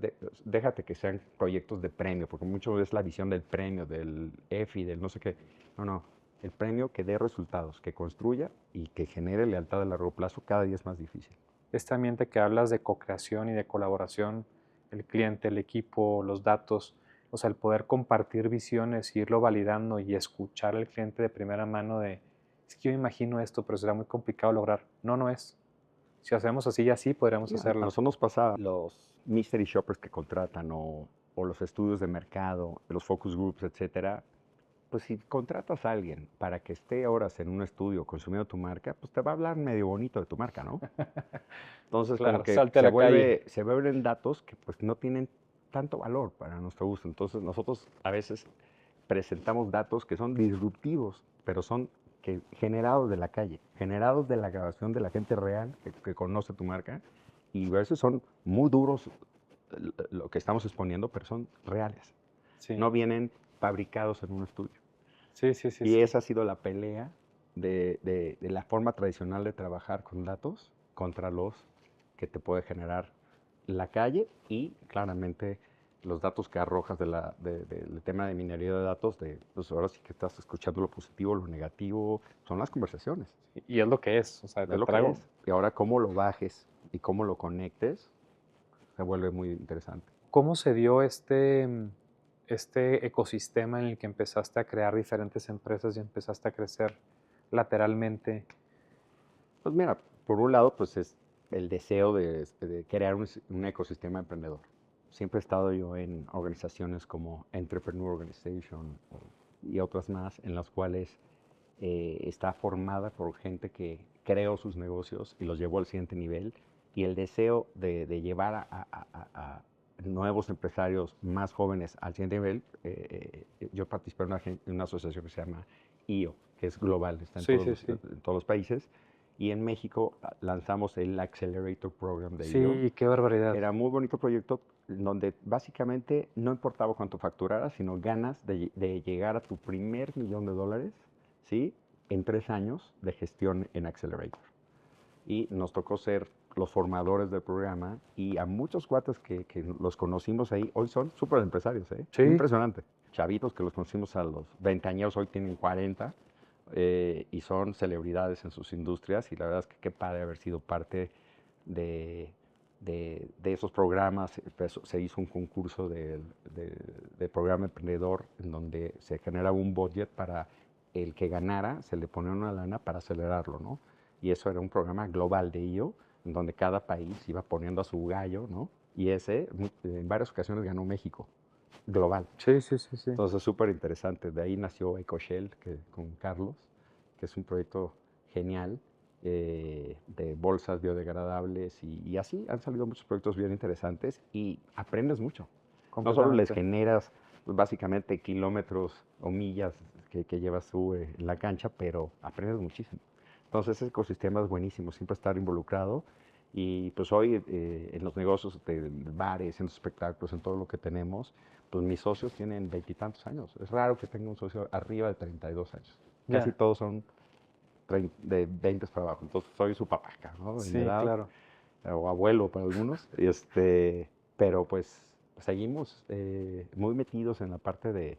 déjate que sean proyectos de premio, porque mucho es la visión del premio, del EFI, del no sé qué. No, no. El premio que dé resultados, que construya y que genere lealtad a largo plazo, cada día es más difícil. Este ambiente que hablas de co-creación y de colaboración, el cliente, el equipo, los datos, o sea, el poder compartir visiones, irlo validando y escuchar al cliente de primera mano de, es que yo imagino esto, pero será muy complicado lograr. No, no es. Si hacemos así y así, podríamos Sí, a hacerlo. nosotros nos pasa los mystery shoppers que contratan o los estudios de mercado, los focus groups, etcétera. Pues si contratas a alguien para que esté horas en un estudio consumiendo tu marca, pues te va a hablar medio bonito de tu marca, ¿no? Entonces, como Claro, que salte a la calle. se vuelven datos que pues no tienen tanto valor para nuestro gusto. Entonces, nosotros a veces presentamos datos que son disruptivos, pero son generados de la calle, generados de la grabación de la gente real que conoce tu marca, y a veces son muy duros lo que estamos exponiendo, pero son reales. Sí, No vienen fabricados en un estudio. sí, sí, sí, Y sí. esa ha sido la pelea de la forma tradicional de trabajar con datos contra los que te puede generar la calle, y claramente los datos que arrojas del tema de minería de datos, pues ahora sí que estás escuchando lo positivo, lo negativo, son las conversaciones, Y es lo que es, o sea, te es lo que traigo. es. Y ahora cómo lo bajes y cómo lo conectes se vuelve muy interesante. ¿Cómo se dio este ecosistema en el que empezaste a crear diferentes empresas y empezaste a crecer lateralmente? Pues mira, por un lado, pues es el deseo de crear un ecosistema emprendedor. Siempre he estado yo en organizaciones como Entrepreneur Organization y otras más, en las cuales está formada por gente que creó sus negocios y los llevó al siguiente nivel. Y el deseo de llevar a nuevos empresarios más jóvenes al siguiente nivel. Yo participé en una asociación que se llama IO, que es global, está Sí, sí, sí. en todos los países. Y en México lanzamos el Accelerator Program de IO. Sí, qué barbaridad. Era un muy bonito proyecto donde básicamente no importaba cuánto facturaras, sino ganas de llegar a tu primer $1,000,000, ¿sí? En 3 años de gestión en Accelerator. Y nos tocó ser los formadores del programa, y a muchos cuates que los conocimos ahí, hoy son súper empresarios, ¿eh? Sí. Impresionante. Chavitos que los conocimos a los 20 años, hoy tienen 40, y son celebridades en sus industrias, y la verdad es que qué padre haber sido parte de esos programas. Se hizo un concurso de programa emprendedor en donde se generaba un budget para el que ganara, se le ponía una lana para acelerarlo, ¿no? Y eso era un programa global de IO, en donde cada país iba poniendo a su gallo, ¿no? Y ese en varias ocasiones ganó México, global. Sí, sí, sí, sí. Entonces, súper interesante. De ahí nació EcoShell con Carlos, que es un proyecto genial, de bolsas biodegradables, y así han salido muchos proyectos bien interesantes y aprendes mucho. No solo les Completamente. generas pues, básicamente kilómetros o millas que llevas tú en la cancha, pero aprendes muchísimo. Entonces ese ecosistema es buenísimo, siempre estar involucrado. Y pues hoy en los negocios de bares, en los espectáculos, en todo lo que tenemos, pues mis socios tienen veintitantos años. Es raro que tenga un socio arriba de 32 años. Casi Ya. todos son de 20 para abajo. Entonces soy su papá, ¿no? En Sí, edad, claro. o abuelo para algunos. Pero pues seguimos muy metidos en la parte de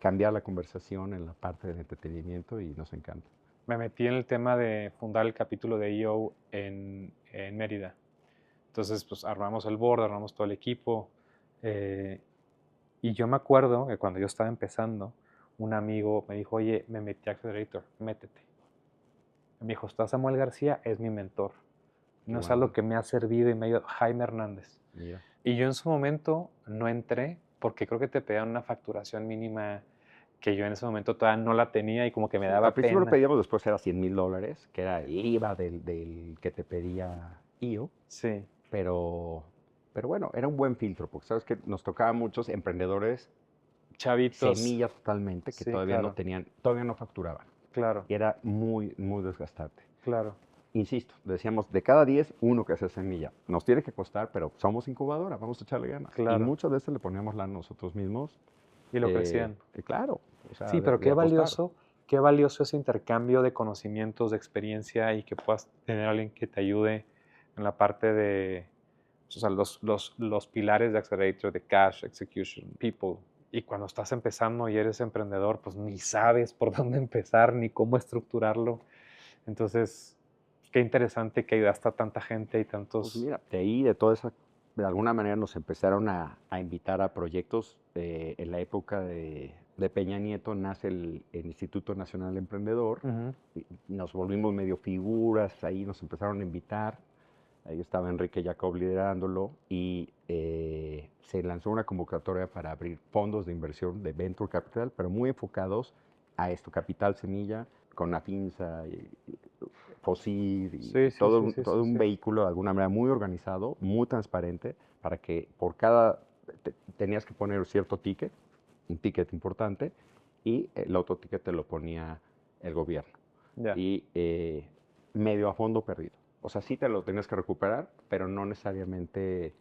cambiar la conversación, en la parte del entretenimiento y nos encanta. Me metí en el tema de fundar el capítulo de EO en Mérida. Entonces, pues armamos el board, armamos todo el equipo. eh, y yo me acuerdo que cuando yo estaba empezando, un amigo me dijo, oye, me metí a Accelerator, métete. Me dijo, está Samuel García, es mi mentor. Qué No es buena algo onda. que me ha servido y me ha ayudado. Jaime Hernández. Mira. Y yo en su momento no entré porque creo que te pedían una facturación mínima que yo en ese momento todavía no la tenía y como que me Sí, al daba principio lo pena. pedíamos, después era $100,000, que era el IVA del que te pedía IO, Sí, pero, pero bueno, era un buen filtro, porque sabes que nos tocaba muchos emprendedores chavitos. semilla totalmente, que Sí, todavía no claro, tenían, todavía no facturaban, claro, y era muy, muy desgastante. claro, Insisto, decíamos, de cada 10, uno que hace semilla. Nos tiene que costar, pero somos incubadora, vamos a echarle ganas. Y claro. muchas veces le poníamos lana nosotros mismos, Y lo crecían. claro, o sea, Sí, pero de apostar. qué valioso ese intercambio de conocimientos, de experiencia y que puedas tener a alguien que te ayude en la parte de, o sea, los pilares de Accelerator, de Cash, Execution, People. Y cuando estás empezando y eres emprendedor, pues ni sabes por dónde empezar ni cómo estructurarlo. Entonces, qué interesante que ayudaste a tanta gente y Pues tantos... mira, de ahí, de toda esa, de alguna manera nos empezaron a invitar a proyectos. En la época de Peña Nieto nace el Instituto Nacional Emprendedor. Ujú. Y nos volvimos medio figuras, ahí nos empezaron a invitar. Ahí estaba Enrique Jacob liderándolo y se lanzó una convocatoria para abrir fondos de inversión de Venture Capital, pero muy enfocados a esto, capital semilla, con Afinsa, FOSID Sí, y sí, sí, sí, todo sí, un sí. vehículo de alguna manera muy organizado, muy transparente, para que por cada, tenías que poner cierto ticket, un ticket importante, y el otro ticket te lo ponía el gobierno. Ya, Y medio a fondo perdido. O sea, sí te lo tenías que recuperar, pero no necesariamente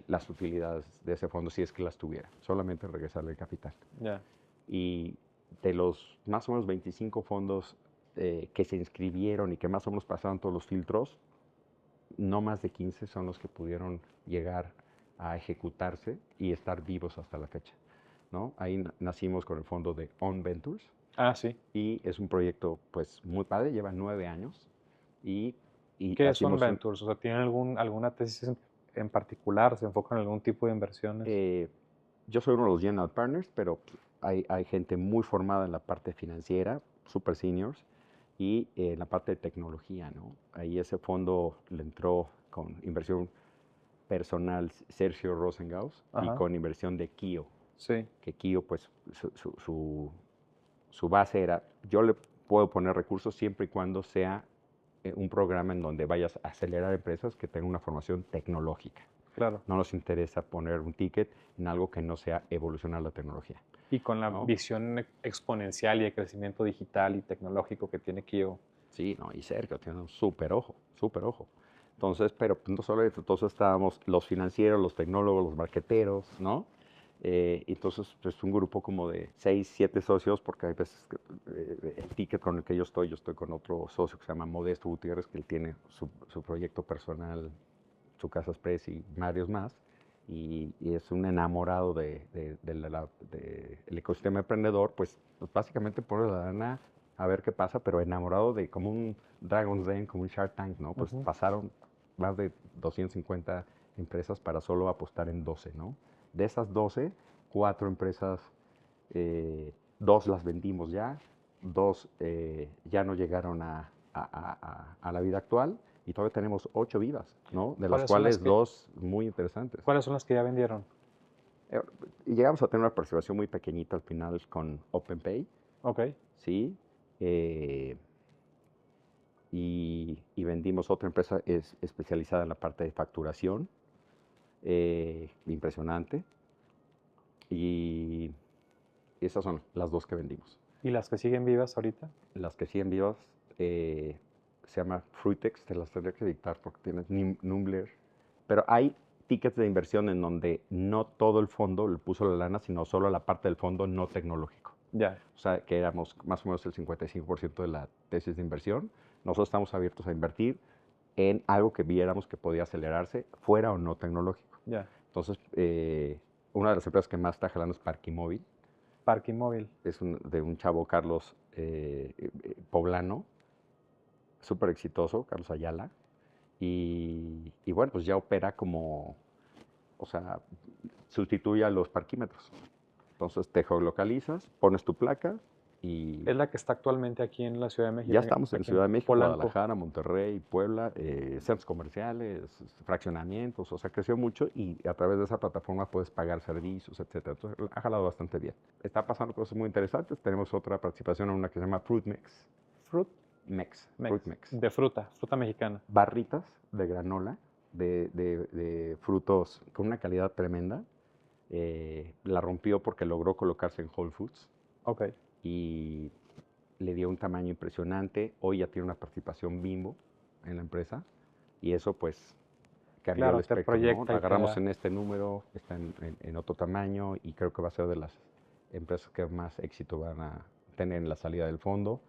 las utilidades de ese fondo, si es que las tuviera, solamente regresarle el capital. ya. Y de los más o menos 25 fondos que se inscribieron y que más o menos pasaron todos los filtros, no más de 15 son los que pudieron llegar a ejecutarse y estar vivos hasta la fecha, ¿no? Ahí nacimos con el fondo de On Ventures Ah, sí. y es un proyecto pues muy padre, lleva 9 años y, y ¿Qué son hacemos Ventures? O sea, ¿tienen alguna tesis en particular? ¿Se enfocan en algún tipo de inversiones? eh, yo soy uno de los general partners, pero hay gente muy formada en la parte financiera, super seniors, y en la parte de tecnología, ¿no? Ahí ese fondo le entró con inversión personal Sergio Rosengaus y Ajá, con inversión de Kio, sí, que Kio pues su base era, yo le puedo poner recursos siempre y cuando sea un programa en donde vayas a acelerar empresas que tengan una formación tecnológica. claro. No nos interesa poner un ticket en algo que no sea evolucionar la tecnología, Y con la ¿no? visión exponencial y de crecimiento digital y tecnológico que tiene Kio. Sí, no, y Sergio tiene un súper ojo, súper ojo. Entonces, pero no solo eso, entonces estábamos los financieros, los tecnólogos, los marqueteros, ¿no? Entonces, pues un grupo como de 6, 7 socios, porque hay veces que, el ticket con el que yo estoy con otro socio que se llama Modesto Gutiérrez, que él tiene su proyecto personal, su Casa Express y varios más, y es un enamorado del ecosistema emprendedor, pues básicamente pone la lana a ver qué pasa, pero enamorado de como un Dragon's Den, como un Shark Tank, ¿no? Pues Ujú. pasaron más de 250 empresas para solo apostar en 12, ¿no? De esas 12, 4 empresas, 2 las vendimos ya, 2 ya no llegaron a la vida actual y todavía tenemos 8 vivas, ¿no? De las ¿Cuáles son las cuales que, 2 muy interesantes. cuáles son las que ya vendieron? Eh, y llegamos a tener una participación muy pequeñita al final con OpenPay, Ok, ¿sí? Eh, y vendimos otra empresa especializada en la parte de facturación, impresionante. Y esas son las dos que vendimos. ¿Y las que siguen vivas ahorita? Las que siguen vivas se llama Fruitex, te las tendría que dictar porque tienes Numbler. Pero hay tickets de inversión en donde no todo el fondo le puso la lana, sino solo la parte del fondo no tecnológico. Ya. O sea, que éramos más o menos el 55% de la tesis de inversión. Nosotros estamos abiertos a invertir en algo que viéramos que podía acelerarse, fuera o no tecnológico. Ya. Entonces, una de las empresas que más está jalando es Parquimóvil. Parque Móvil. Es de un chavo, Carlos Poblano, súper exitoso, Carlos Ayala. Y bueno, pues ya opera como, o sea, sustituye a los parquímetros. Entonces te geolocalizas, pones tu placa y Es la que está actualmente aquí en la Ciudad de México. ya estamos en aquí Ciudad de México, Polanco. Guadalajara, Monterrey, Puebla, centros comerciales, fraccionamientos, o sea, creció mucho y a través de esa plataforma puedes pagar servicios, etcétera. Entonces ha jalado bastante bien. Está pasando cosas muy interesantes. Tenemos otra participación en una que se llama Fruitmex. Fruit Fruitmex. De fruta mexicana. Barritas de granola, de frutos con una calidad tremenda. La rompió porque logró colocarse en Whole Foods. Ok. Y le dio un tamaño impresionante. Hoy ya tiene una participación Bimbo en la empresa y eso pues cambió Claro, el te espectro, ¿no? proyecta La y te agarramos da. en este número, está en otro tamaño y creo que va a ser de las empresas que más éxito van a tener en la salida del fondo.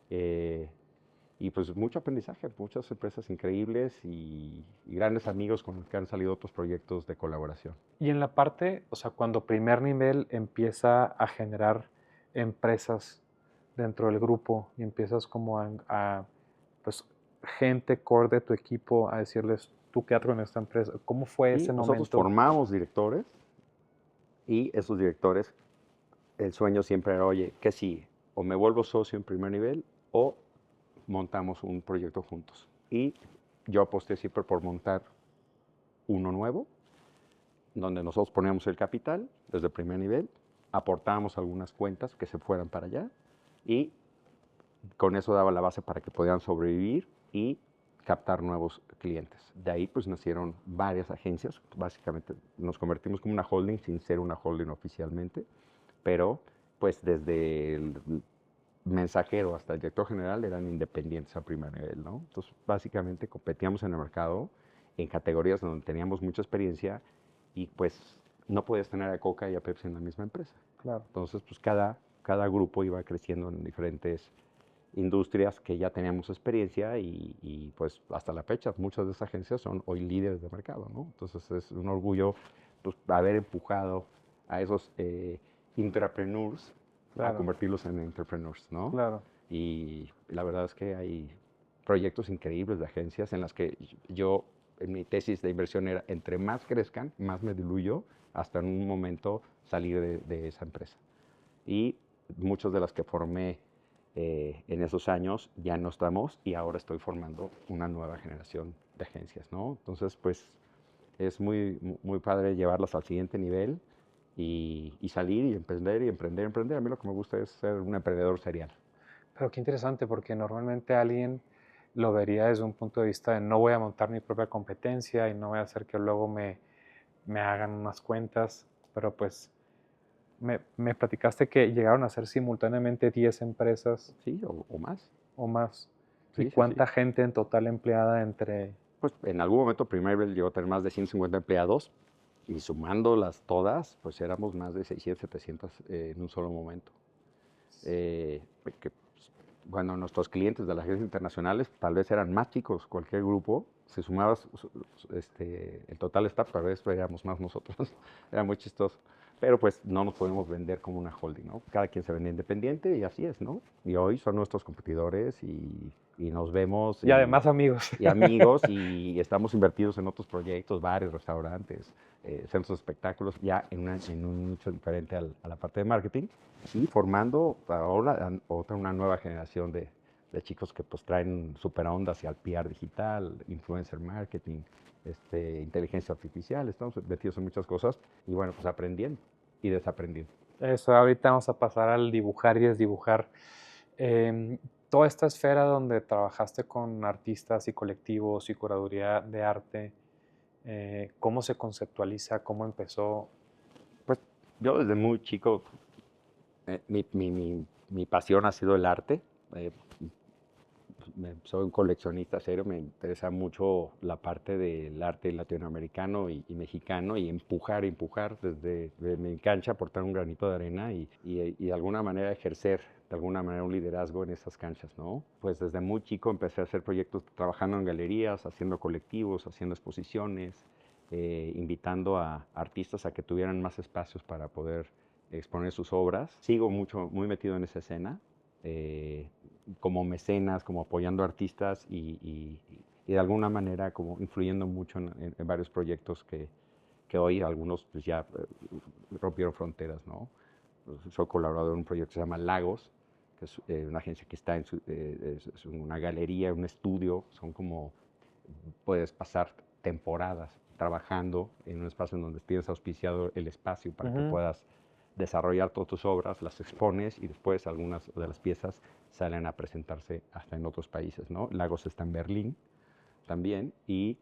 Y pues mucho aprendizaje, muchas empresas increíbles y grandes amigos con los que han salido otros proyectos de colaboración. Y en la parte, o sea, cuando primer nivel empieza a generar empresas dentro del grupo y empiezas como pues, gente core de tu equipo a decirles, tú quédate con esta empresa. ¿Cómo fue Sí, ese nosotros momento? formamos directores y esos directores, el sueño siempre era, oye, ¿qué sigue? O me vuelvo socio en primer nivel o montamos un proyecto juntos. Y yo aposté siempre por montar uno nuevo, donde nosotros poníamos el capital desde el primer nivel, aportábamos algunas cuentas que se fueran para allá y con eso daba la base para que pudieran sobrevivir y captar nuevos clientes. De ahí pues nacieron varias agencias, básicamente nos convertimos como una holding sin ser una holding oficialmente, pero pues desde el mensajero hasta el director general eran independientes a primer nivel, ¿no? Entonces básicamente competíamos en el mercado en categorías donde teníamos mucha experiencia y pues no podías tener a Coca y a Pepsi en la misma empresa. Claro. Entonces pues cada grupo iba creciendo en diferentes industrias que ya teníamos experiencia y pues hasta la fecha muchas de esas agencias son hoy líderes de mercado, ¿no? Entonces es un orgullo pues, haber empujado a esos intrapreneurs a convertirlos en entrepreneurs, ¿no? Claro. Y la verdad es que hay proyectos increíbles de agencias en las que yo, en mi tesis de inversión era, entre más crezcan, más me diluyo hasta en un momento salir de esa empresa. Y muchas de las que formé en esos años ya no estamos y ahora estoy formando una nueva generación de agencias, ¿no? Entonces, pues es muy padre llevarlas al siguiente nivel y salir y emprender y emprender. A mí lo que me gusta es ser un emprendedor serial. Pero qué interesante, porque normalmente alguien lo vería desde un punto de vista de no voy a montar mi propia competencia y no voy a hacer que luego me hagan unas cuentas, pero pues me platicaste que llegaron a ser simultáneamente 10 empresas Sí, o más. o más. ¿Y Sí, sí, sí. cuánta gente en total empleada entre...? Pues en algún momento Primeval llegó a tener más de 150 empleados y sumándolas todas, pues éramos más de 600, 700 en un solo momento. Que, bueno, nuestros clientes de las agencias internacionales tal vez eran más chicos, cualquier grupo, si sumabas el total staff, tal vez éramos más nosotros, era muy chistoso. Pero pues no nos podemos vender como una holding, ¿no? Cada quien se vende independiente y así es, ¿no? Y hoy son nuestros competidores y nos vemos. Y además amigos. Y amigos y estamos invertidos en otros proyectos, bares, restaurantes, centros de espectáculos, ya en un nicho diferente a la parte de marketing y formando ahora una nueva generación de chicos que pues traen super onda hacia el PR digital, influencer marketing, inteligencia artificial, estamos metidos en muchas cosas y bueno, pues aprendiendo y desaprendiendo. Eso, ahorita vamos a pasar al dibujar y desdibujar. Toda esta esfera donde trabajaste con artistas y colectivos y curaduría de arte, ¿cómo se conceptualiza? ¿Cómo empezó? Pues Yo desde muy chico, mi pasión ha sido el arte. Eh, Soy un coleccionista serio, me interesa mucho la parte del arte latinoamericano y mexicano y empujar desde mi cancha, aportar un granito de arena y de alguna manera ejercer de alguna manera un liderazgo en esas canchas, ¿no? Pues desde muy chico empecé a hacer proyectos trabajando en galerías, haciendo colectivos, haciendo exposiciones, invitando a artistas a que tuvieran más espacios para poder exponer sus obras. Sigo muy metido en esa escena. Eh, Como mecenas, como apoyando artistas y de alguna manera como influyendo mucho en varios proyectos que hoy algunos pues ya rompieron fronteras, ¿no? Soy colaborador en un proyecto que se llama Lagos, que es una agencia que está es una galería, un estudio, son como, puedes pasar temporadas trabajando en un espacio en donde tienes auspiciado el espacio para que Ujú. puedas desarrollar todas tus obras, las expones y después algunas de las piezas salen a presentarse hasta en otros países, ¿no? Lagos está en Berlín también y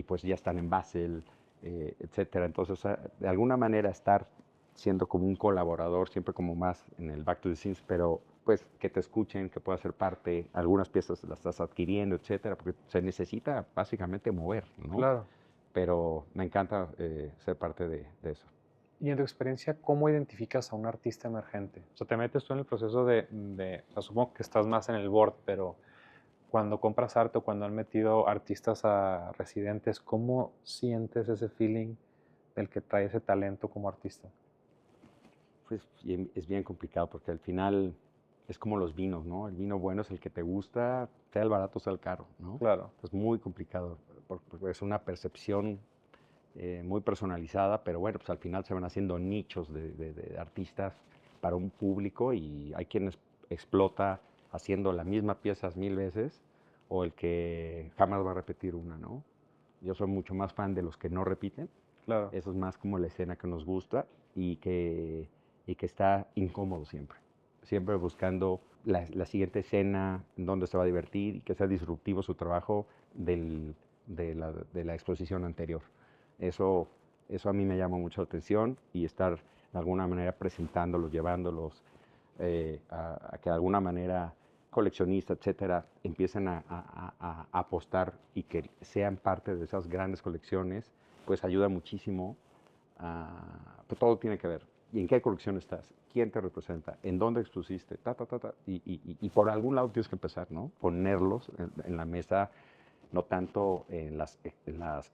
pues ya están en Basel, etcétera. Entonces, de alguna manera estar siendo como un colaborador, siempre como más en el back to the scenes, pero pues que te escuchen, que puedas ser parte, algunas piezas las estás adquiriendo, etcétera, porque se necesita básicamente mover, ¿no? Claro. Pero me encanta ser parte de eso. Y en tu experiencia, ¿cómo identificas a un artista emergente? O sea, te metes tú en el proceso o sea, supongo que estás más en el board, pero cuando compras arte o cuando han metido artistas a residentes, ¿cómo sientes ese feeling del que trae ese talento como artista? Pues es bien complicado porque al final es como los vinos, ¿no? El vino bueno es el que te gusta, sea el barato, sea el caro, ¿no? Claro, Es muy complicado porque es una percepción muy personalizada, pero bueno, pues al final se van haciendo nichos de artistas para un público y hay quienes explota haciendo la misma pieza 1000 veces o el que jamás va a repetir una, ¿no? Yo soy mucho más fan de los que no repiten, claro, eso es más como la escena que nos gusta y que está incómodo siempre. Siempre buscando la siguiente escena, en donde se va a divertir y que sea disruptivo su trabajo de la exposición anterior. Eso, eso a mí me llama mucho la atención y estar de alguna manera presentándolos, llevándolos a que de alguna manera coleccionistas, etcétera, empiecen a apostar y que sean parte de esas grandes colecciones, pues ayuda muchísimo. Pues todo tiene que ver. ¿Y en qué colección estás? ¿Quién te representa? ¿En dónde expusiste? Ta, ta, ta, ta. Y por algún lado tienes que empezar, ¿no? Ponerlos en la mesa, no tanto en las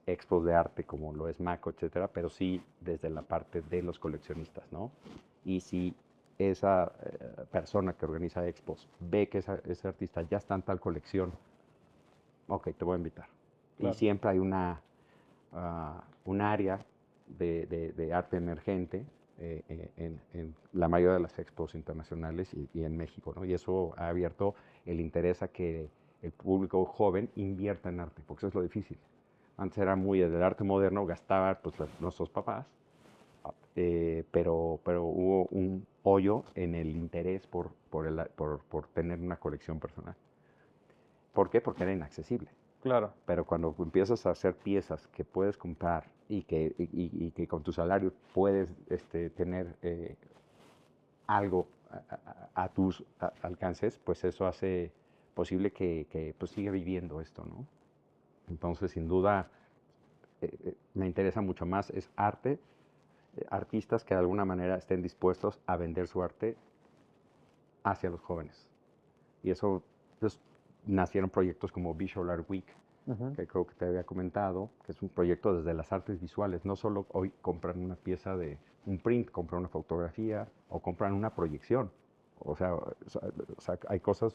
expos de arte como lo es Maco, etcétera, pero sí desde la parte de los coleccionistas, ¿no? Y si esa persona que organiza expos ve que ese artista ya está en tal colección, ok, te voy a invitar. Y claro. siempre hay un área de arte emergente en la mayoría de las expos internacionales y en México, ¿no? Y eso ha abierto el interés a que el público joven invierta en arte, porque eso es lo difícil. Antes era muy del arte moderno, gastaba pues, nuestros papás, pero hubo un hoyo en el interés por tener una colección personal. ¿Por qué? Porque era inaccesible. Claro, Pero cuando empiezas a hacer piezas que puedes comprar y que con tu salario puedes tener algo a tus alcances, pues eso hace posible que pues siga viviendo esto, ¿no? Entonces, sin duda, me interesa mucho más es arte, artistas que de alguna manera estén dispuestos a vender su arte hacia los jóvenes. Y eso, pues, nacieron proyectos como Visual Art Week, ujú, que creo que te había comentado, que es un proyecto desde las artes visuales. No solo hoy compran una pieza de un print, compran una fotografía o compran una proyección. O sea, hay cosas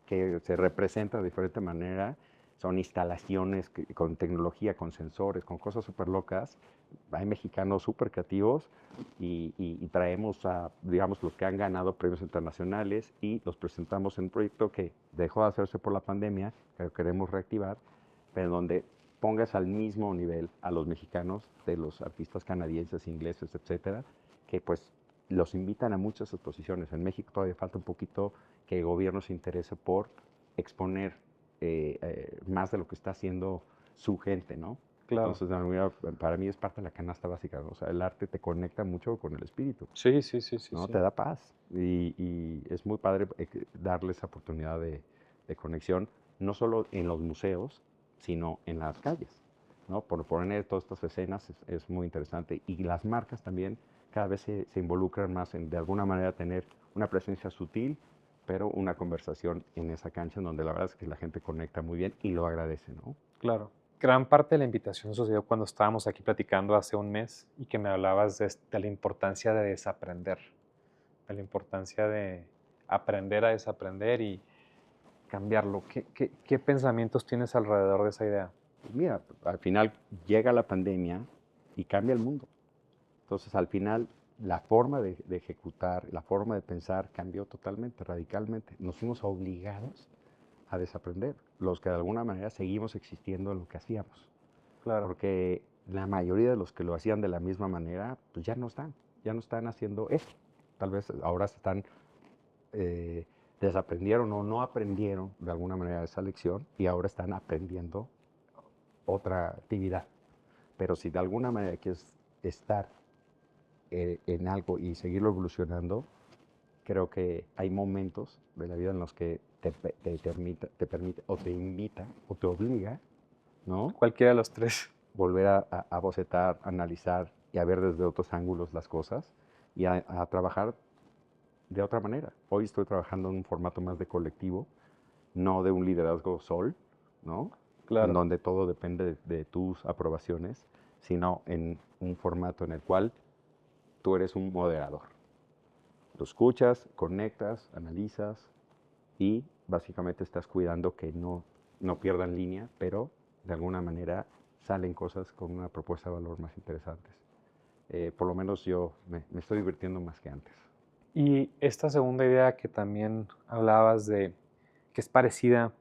que se representan de diferente manera. Son instalaciones con tecnología, con sensores, con cosas súper locas. Hay mexicanos súper creativos y traemos a, digamos, los que han ganado premios internacionales y los presentamos en un proyecto que dejó de hacerse por la pandemia, que queremos reactivar, pero donde pongas al mismo nivel a los mexicanos de los artistas canadienses, ingleses, etcétera, que pues los invitan a muchas exposiciones. En México todavía falta un poquito que el gobierno se interese por exponer más de lo que está haciendo su gente, ¿no? Claro. Entonces, de alguna manera, para mí es parte de la canasta básica, ¿no? O sea, el arte te conecta mucho con el espíritu, Sí, sí, sí, sí, ¿no? sí. Te da paz y es muy padre darle esa oportunidad de conexión, no solo en los museos, sino en las calles, ¿no? Por poner todas estas escenas es muy interesante y las marcas también cada vez se involucran más en, de alguna manera, tener una presencia sutil, pero una conversación en esa cancha en donde la verdad es que la gente conecta muy bien y lo agradece, ¿no? Claro. Gran parte de la invitación sucedió cuando estábamos aquí platicando hace un mes y que me hablabas de la importancia de desaprender, de la importancia de aprender a desaprender y cambiarlo. ¿Qué pensamientos tienes alrededor de esa idea? Pues mira, al final llega la pandemia y cambia el mundo. Entonces, al final, la forma de ejecutar, la forma de pensar cambió totalmente, radicalmente. Nos fuimos obligados a desaprender, los que de alguna manera seguimos existiendo en lo que hacíamos. Claro, Porque la mayoría de los que lo hacían de la misma manera, pues ya no están haciendo eso. Tal vez ahora se están, desaprendieron o no aprendieron de alguna manera esa lección y ahora están aprendiendo otra actividad. Pero si de alguna manera quieres estar en algo y seguirlo evolucionando, creo que hay momentos de la vida en los que te permite o te invita o te obliga, ¿no? cualquiera de los tres. Volver a bocetar, analizar y a ver desde otros ángulos las cosas y a trabajar de otra manera. Hoy estoy trabajando en un formato más de colectivo, no de un liderazgo sol, ¿no? En Claro, donde todo depende de tus aprobaciones, sino en un formato en el cual tú eres un moderador. Lo escuchas, conectas, analizas y básicamente estás cuidando que no pierdan línea, pero de alguna manera salen cosas con una propuesta de valor más interesantes. Por lo menos yo me estoy divirtiendo más que antes. y esta segunda idea que también hablabas de que es parecida,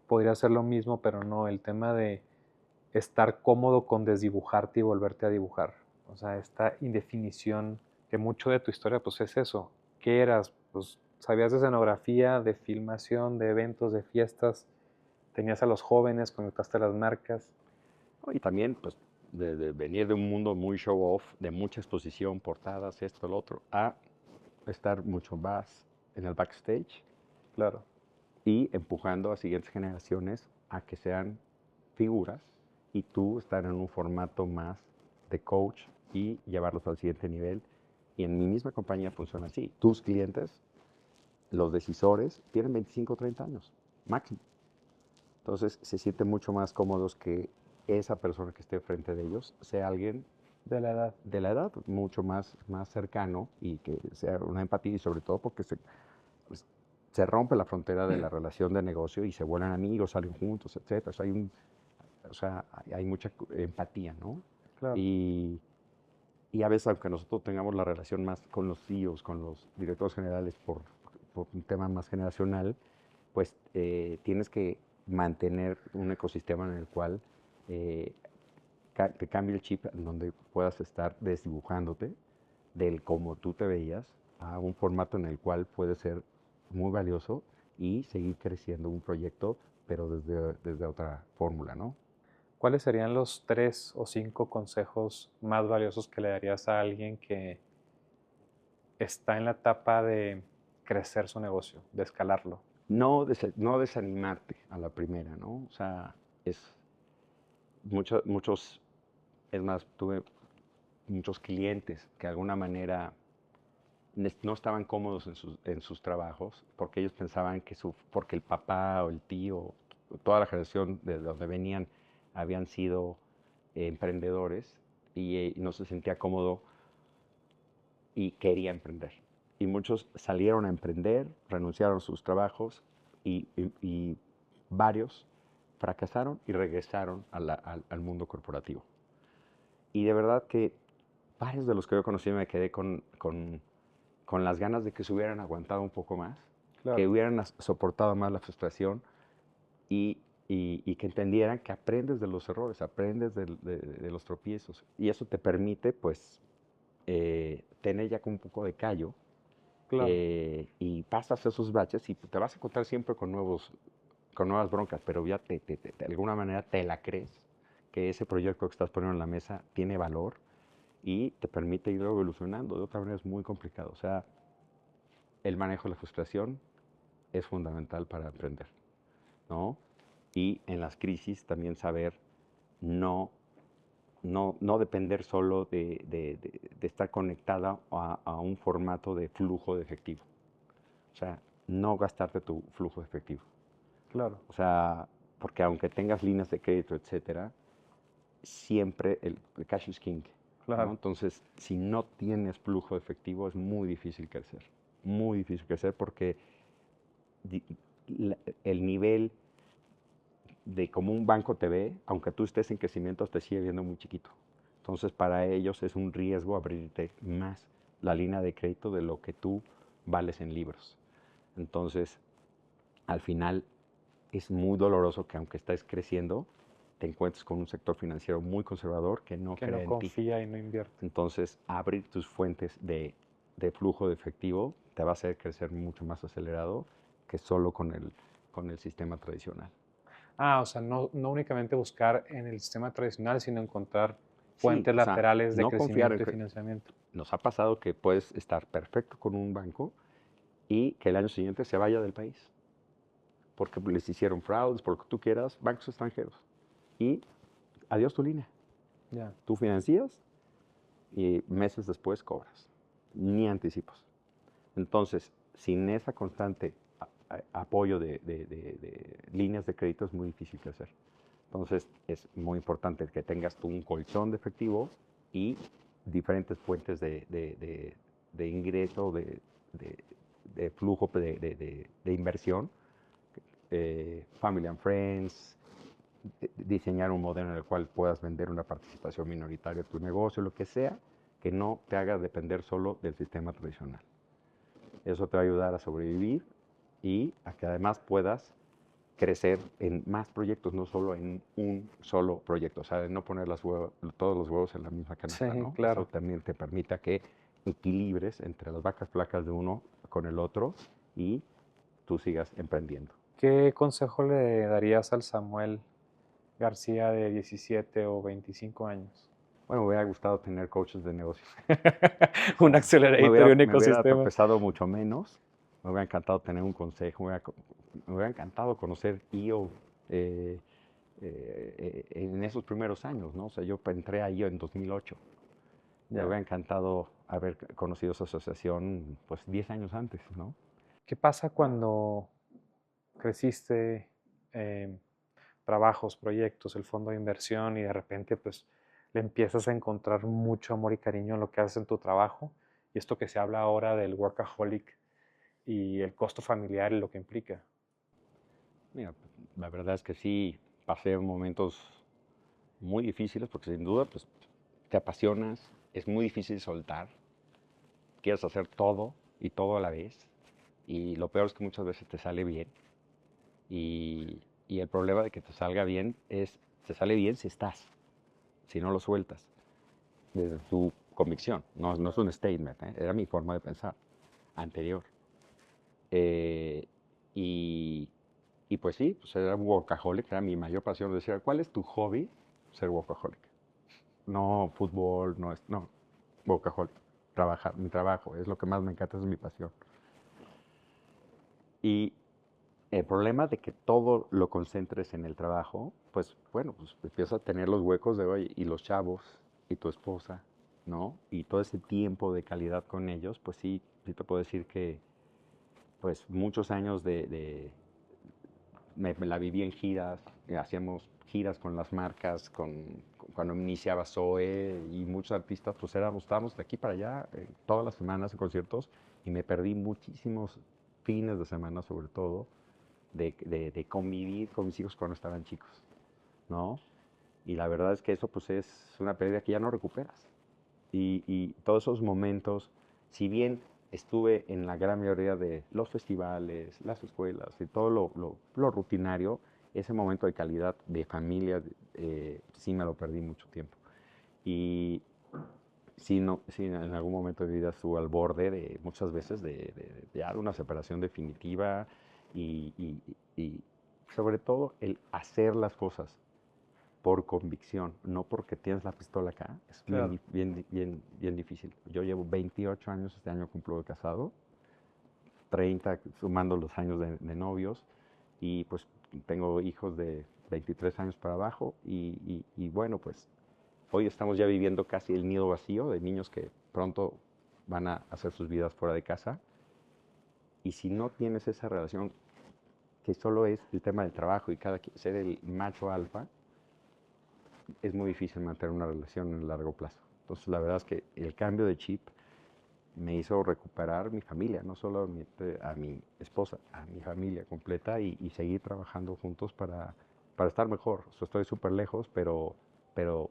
podría ser lo mismo, pero no, el tema de estar cómodo con desdibujarte y volverte a dibujar. O sea, esta indefinición, que mucho de tu historia pues es eso. ¿Qué eras? Pues sabías de escenografía, de filmación, de eventos, de fiestas, tenías a los jóvenes, conectaste a las marcas. ¿No? Y también, pues, de venir de un mundo muy show off, de mucha exposición, portadas, esto, lo otro, a estar mucho más en el backstage Claro, y empujando a siguientes generaciones a que sean figuras y tú estar en un formato más de coach y llevarlos al siguiente nivel. Y en mi misma compañía funciona así. Tus clientes, los decisores, tienen 25 o 30 años, máximo. Entonces se sienten mucho más cómodos que esa persona que esté frente de ellos sea alguien de la edad. de la edad, mucho más cercano y que sea una empatía y sobre todo porque pues, se rompe la frontera de la relación de negocio y se vuelven amigos, salen juntos, etcétera. Hay mucha empatía, ¿no? Claro. Y, y a veces, aunque nosotros tengamos la relación más con los CEOs, con los directores generales por un tema más generacional, pues tienes que mantener un ecosistema en el cual eh, te cambie el chip, en donde puedas estar desdibujándote del cómo tú te veías a un formato en el cual puede ser muy valioso y seguir creciendo un proyecto, pero desde otra fórmula, ¿no? ¿Cuáles serían los 3 o 5 consejos más valiosos que le darías a alguien que está en la etapa de crecer su negocio, de escalarlo? No desanimarte a la primera, ¿no? O sea, es muchos, es más, tuve muchos clientes que de alguna manera no estaban cómodos en sus trabajos porque ellos pensaban que porque el papá o el tío, toda la generación de donde venían habían sido emprendedores y no se sentía cómodo y quería emprender. Y muchos salieron a emprender, renunciaron a sus trabajos y varios fracasaron y regresaron al mundo corporativo. Y de verdad que varios de los que yo conocí me quedé con las ganas de que se hubieran aguantado un poco más, que Claro, hubieran soportado más la frustración y, y que entendieran que aprendes de los errores, aprendes de los tropiezos. Y eso te permite, pues, tener ya como un poco de callo claro. y pasas esos baches y te vas a encontrar siempre con nuevas broncas, pero ya de alguna manera te la crees que ese proyecto que estás poniendo en la mesa tiene valor y te permite ir evolucionando. De otra manera es muy complicado. O sea, el manejo de la frustración es fundamental para emprender, ¿no? Y en las crisis también saber no, no depender solo de estar conectada a un formato de flujo de efectivo. O sea, no gastarte tu flujo de efectivo. Claro. O sea, porque aunque tengas líneas de crédito, etcétera, siempre el cash is king. Claro. ¿No? Entonces, si no tienes flujo de efectivo, es muy difícil crecer. Muy difícil crecer porque el nivel de cómo un banco te ve, aunque tú estés en crecimiento, te sigue viendo muy chiquito. Entonces, para ellos es un riesgo abrirte más la línea de crédito de lo que tú vales en libros. Entonces, al final, es muy doloroso que aunque estés creciendo, te encuentres con un sector financiero muy conservador que no cree en ti. Confía y no invierte. Entonces, abrir tus fuentes de flujo de efectivo te va a hacer crecer mucho más acelerado que solo con el sistema tradicional. O sea, no únicamente buscar en el sistema tradicional, sino encontrar Sí, fuentes o sea, laterales de no confiar crecimiento y en... financiamiento. Nos ha pasado que puedes estar perfecto con un banco y que el año siguiente se vaya del país. Porque les hicieron fraudes, por lo que tú quieras, bancos extranjeros. Y adiós tu línea. Ya. Tú financias y meses después cobras. Ni anticipos. Entonces, sin esa constante apoyo de líneas de crédito es muy difícil crecer. Entonces, es muy importante que tengas tú un colchón de efectivo y diferentes fuentes de ingreso, de flujo de inversión, family and friends, diseñar un modelo en el cual puedas vender una participación minoritaria de tu negocio, lo que sea, que no te haga depender solo del sistema tradicional. Eso te va a ayudar a sobrevivir y a que además puedas crecer en más proyectos, no solo en un solo proyecto. O sea, no poner todos los huevos en la misma canasta, Sí, ¿no? claro. Eso también te permite que equilibres entre las vacas flacas de uno con el otro y tú sigas emprendiendo. ¿Qué consejo le darías al Samuel García de 17 o 25 años? Bueno, me hubiera gustado tener coaches de negocios. Un accelerator y un Me hubiera ecosistema. tropezado mucho menos. Me hubiera encantado tener un consejo. Me hubiera encantado conocer IO en esos primeros años, ¿no? O sea, yo entré a IO en 2008. Me hubiera encantado haber conocido esa asociación, pues, 10 años antes, ¿no? ¿Qué pasa cuando creciste, trabajos, proyectos, el fondo de inversión y de repente pues le empiezas a encontrar mucho amor y cariño en lo que haces en tu trabajo? Y esto que se habla ahora del workaholic y el costo familiar y lo que implica. Mira, la verdad es que sí pasé momentos muy difíciles porque sin duda, pues, te apasionas, es muy difícil soltar, quieres hacer todo y todo a la vez. Y lo peor es que muchas veces te sale bien. Y el problema de que te salga bien es, te sale bien si estás, si no lo sueltas, desde tu convicción. No, no es un statement, ¿eh? Era mi forma de pensar anterior. Eh, y, y pues sí, pues era un workaholic, era mi mayor pasión. Decía, ¿cuál es tu hobby? Ser workaholic. No fútbol, no, workaholic. Trabajar, mi trabajo, es lo que más me encanta, es mi pasión. Y el problema de que todo lo concentres en el trabajo, pues bueno, pues empiezas a tener los huecos de hoy y los chavos y tu esposa, ¿no? Y todo ese tiempo de calidad con ellos, pues sí, sí te puedo decir que pues muchos años me la viví en giras, hacíamos giras con las marcas, cuando iniciaba Zoe y muchos artistas, pues estábamos de aquí para allá todas las semanas en conciertos y me perdí muchísimos fines de semana sobre todo de convivir con mis hijos cuando estaban chicos, ¿no? Y la verdad es que eso pues es una pérdida que ya no recuperas. Y todos esos momentos, si bien estuve en la gran mayoría de los festivales, las escuelas y todo lo rutinario, ese momento de calidad de familia sí me lo perdí mucho tiempo. Y sí, no, sí, en algún momento de mi vida estuve al borde de muchas veces de ya de una separación definitiva y sobre todo el hacer las cosas por convicción, no porque tienes la pistola acá. Es Claro. bien difícil. Yo llevo 28 años, este año cumplo de casado, 30 sumando los años de novios, y pues tengo hijos de 23 años para abajo, y bueno, pues hoy estamos ya viviendo casi el nido vacío de niños que pronto van a hacer sus vidas fuera de casa, y si no tienes esa relación que solo es el tema del trabajo y cada quien ser el macho alfa, es muy difícil mantener una relación en el largo plazo. Entonces, la verdad es que el cambio de chip me hizo recuperar mi familia, no solo a mi esposa, a mi familia completa, y seguir trabajando juntos para estar mejor. O sea, estoy súper lejos, pero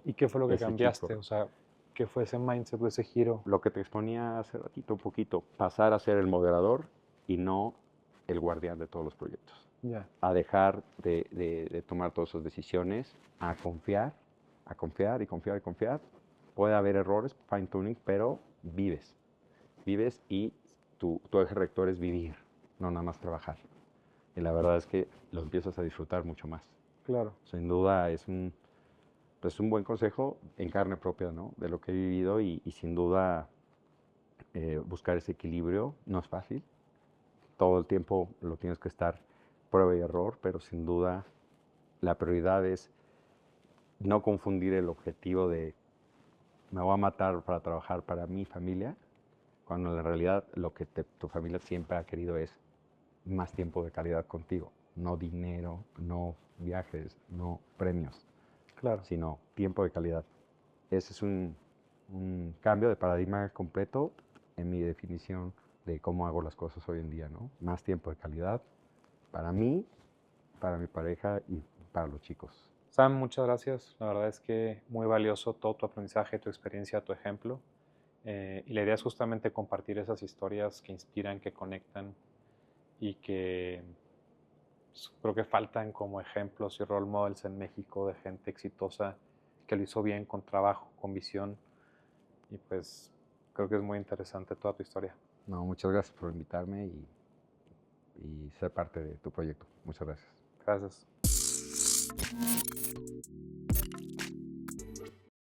¿Y qué fue lo que ese chip, cambiaste? O sea, ¿qué fue ese mindset o ese giro? lo que te exponía hace ratito un poquito, pasar a ser el moderador y no el guardián de todos los proyectos. Ya, A dejar de tomar todas esas decisiones, a confiar y confiar y confiar. Puede haber errores, fine tuning, pero vives, y tu eje rector es vivir, no nada más trabajar. Y la verdad es que lo empiezas a disfrutar mucho más. claro. Sin duda es pues un buen consejo en carne propia, ¿no? De lo que he vivido, y sin duda buscar ese equilibrio no es fácil. Todo el tiempo lo tienes que estar prueba y error, pero sin duda la prioridad es no confundir el objetivo de me voy a matar para trabajar para mi familia, cuando en realidad lo que tu familia siempre ha querido es más tiempo de calidad contigo, no dinero, no viajes, no premios, Claro. sino tiempo de calidad. Ese es un cambio de paradigma completo en mi definición de cómo hago las cosas hoy en día, ¿no? Más tiempo de calidad para mí, para mi pareja y para los chicos. Sam, muchas gracias. La verdad es que muy valioso todo tu aprendizaje, tu experiencia, tu ejemplo. Y la idea es justamente compartir esas historias que inspiran, que conectan y que creo que faltan como ejemplos y role models en México de gente exitosa que lo hizo bien, con trabajo, con visión. Y pues creo que es muy interesante toda tu historia. No, muchas gracias por invitarme y ser parte de tu proyecto. Muchas gracias. Gracias.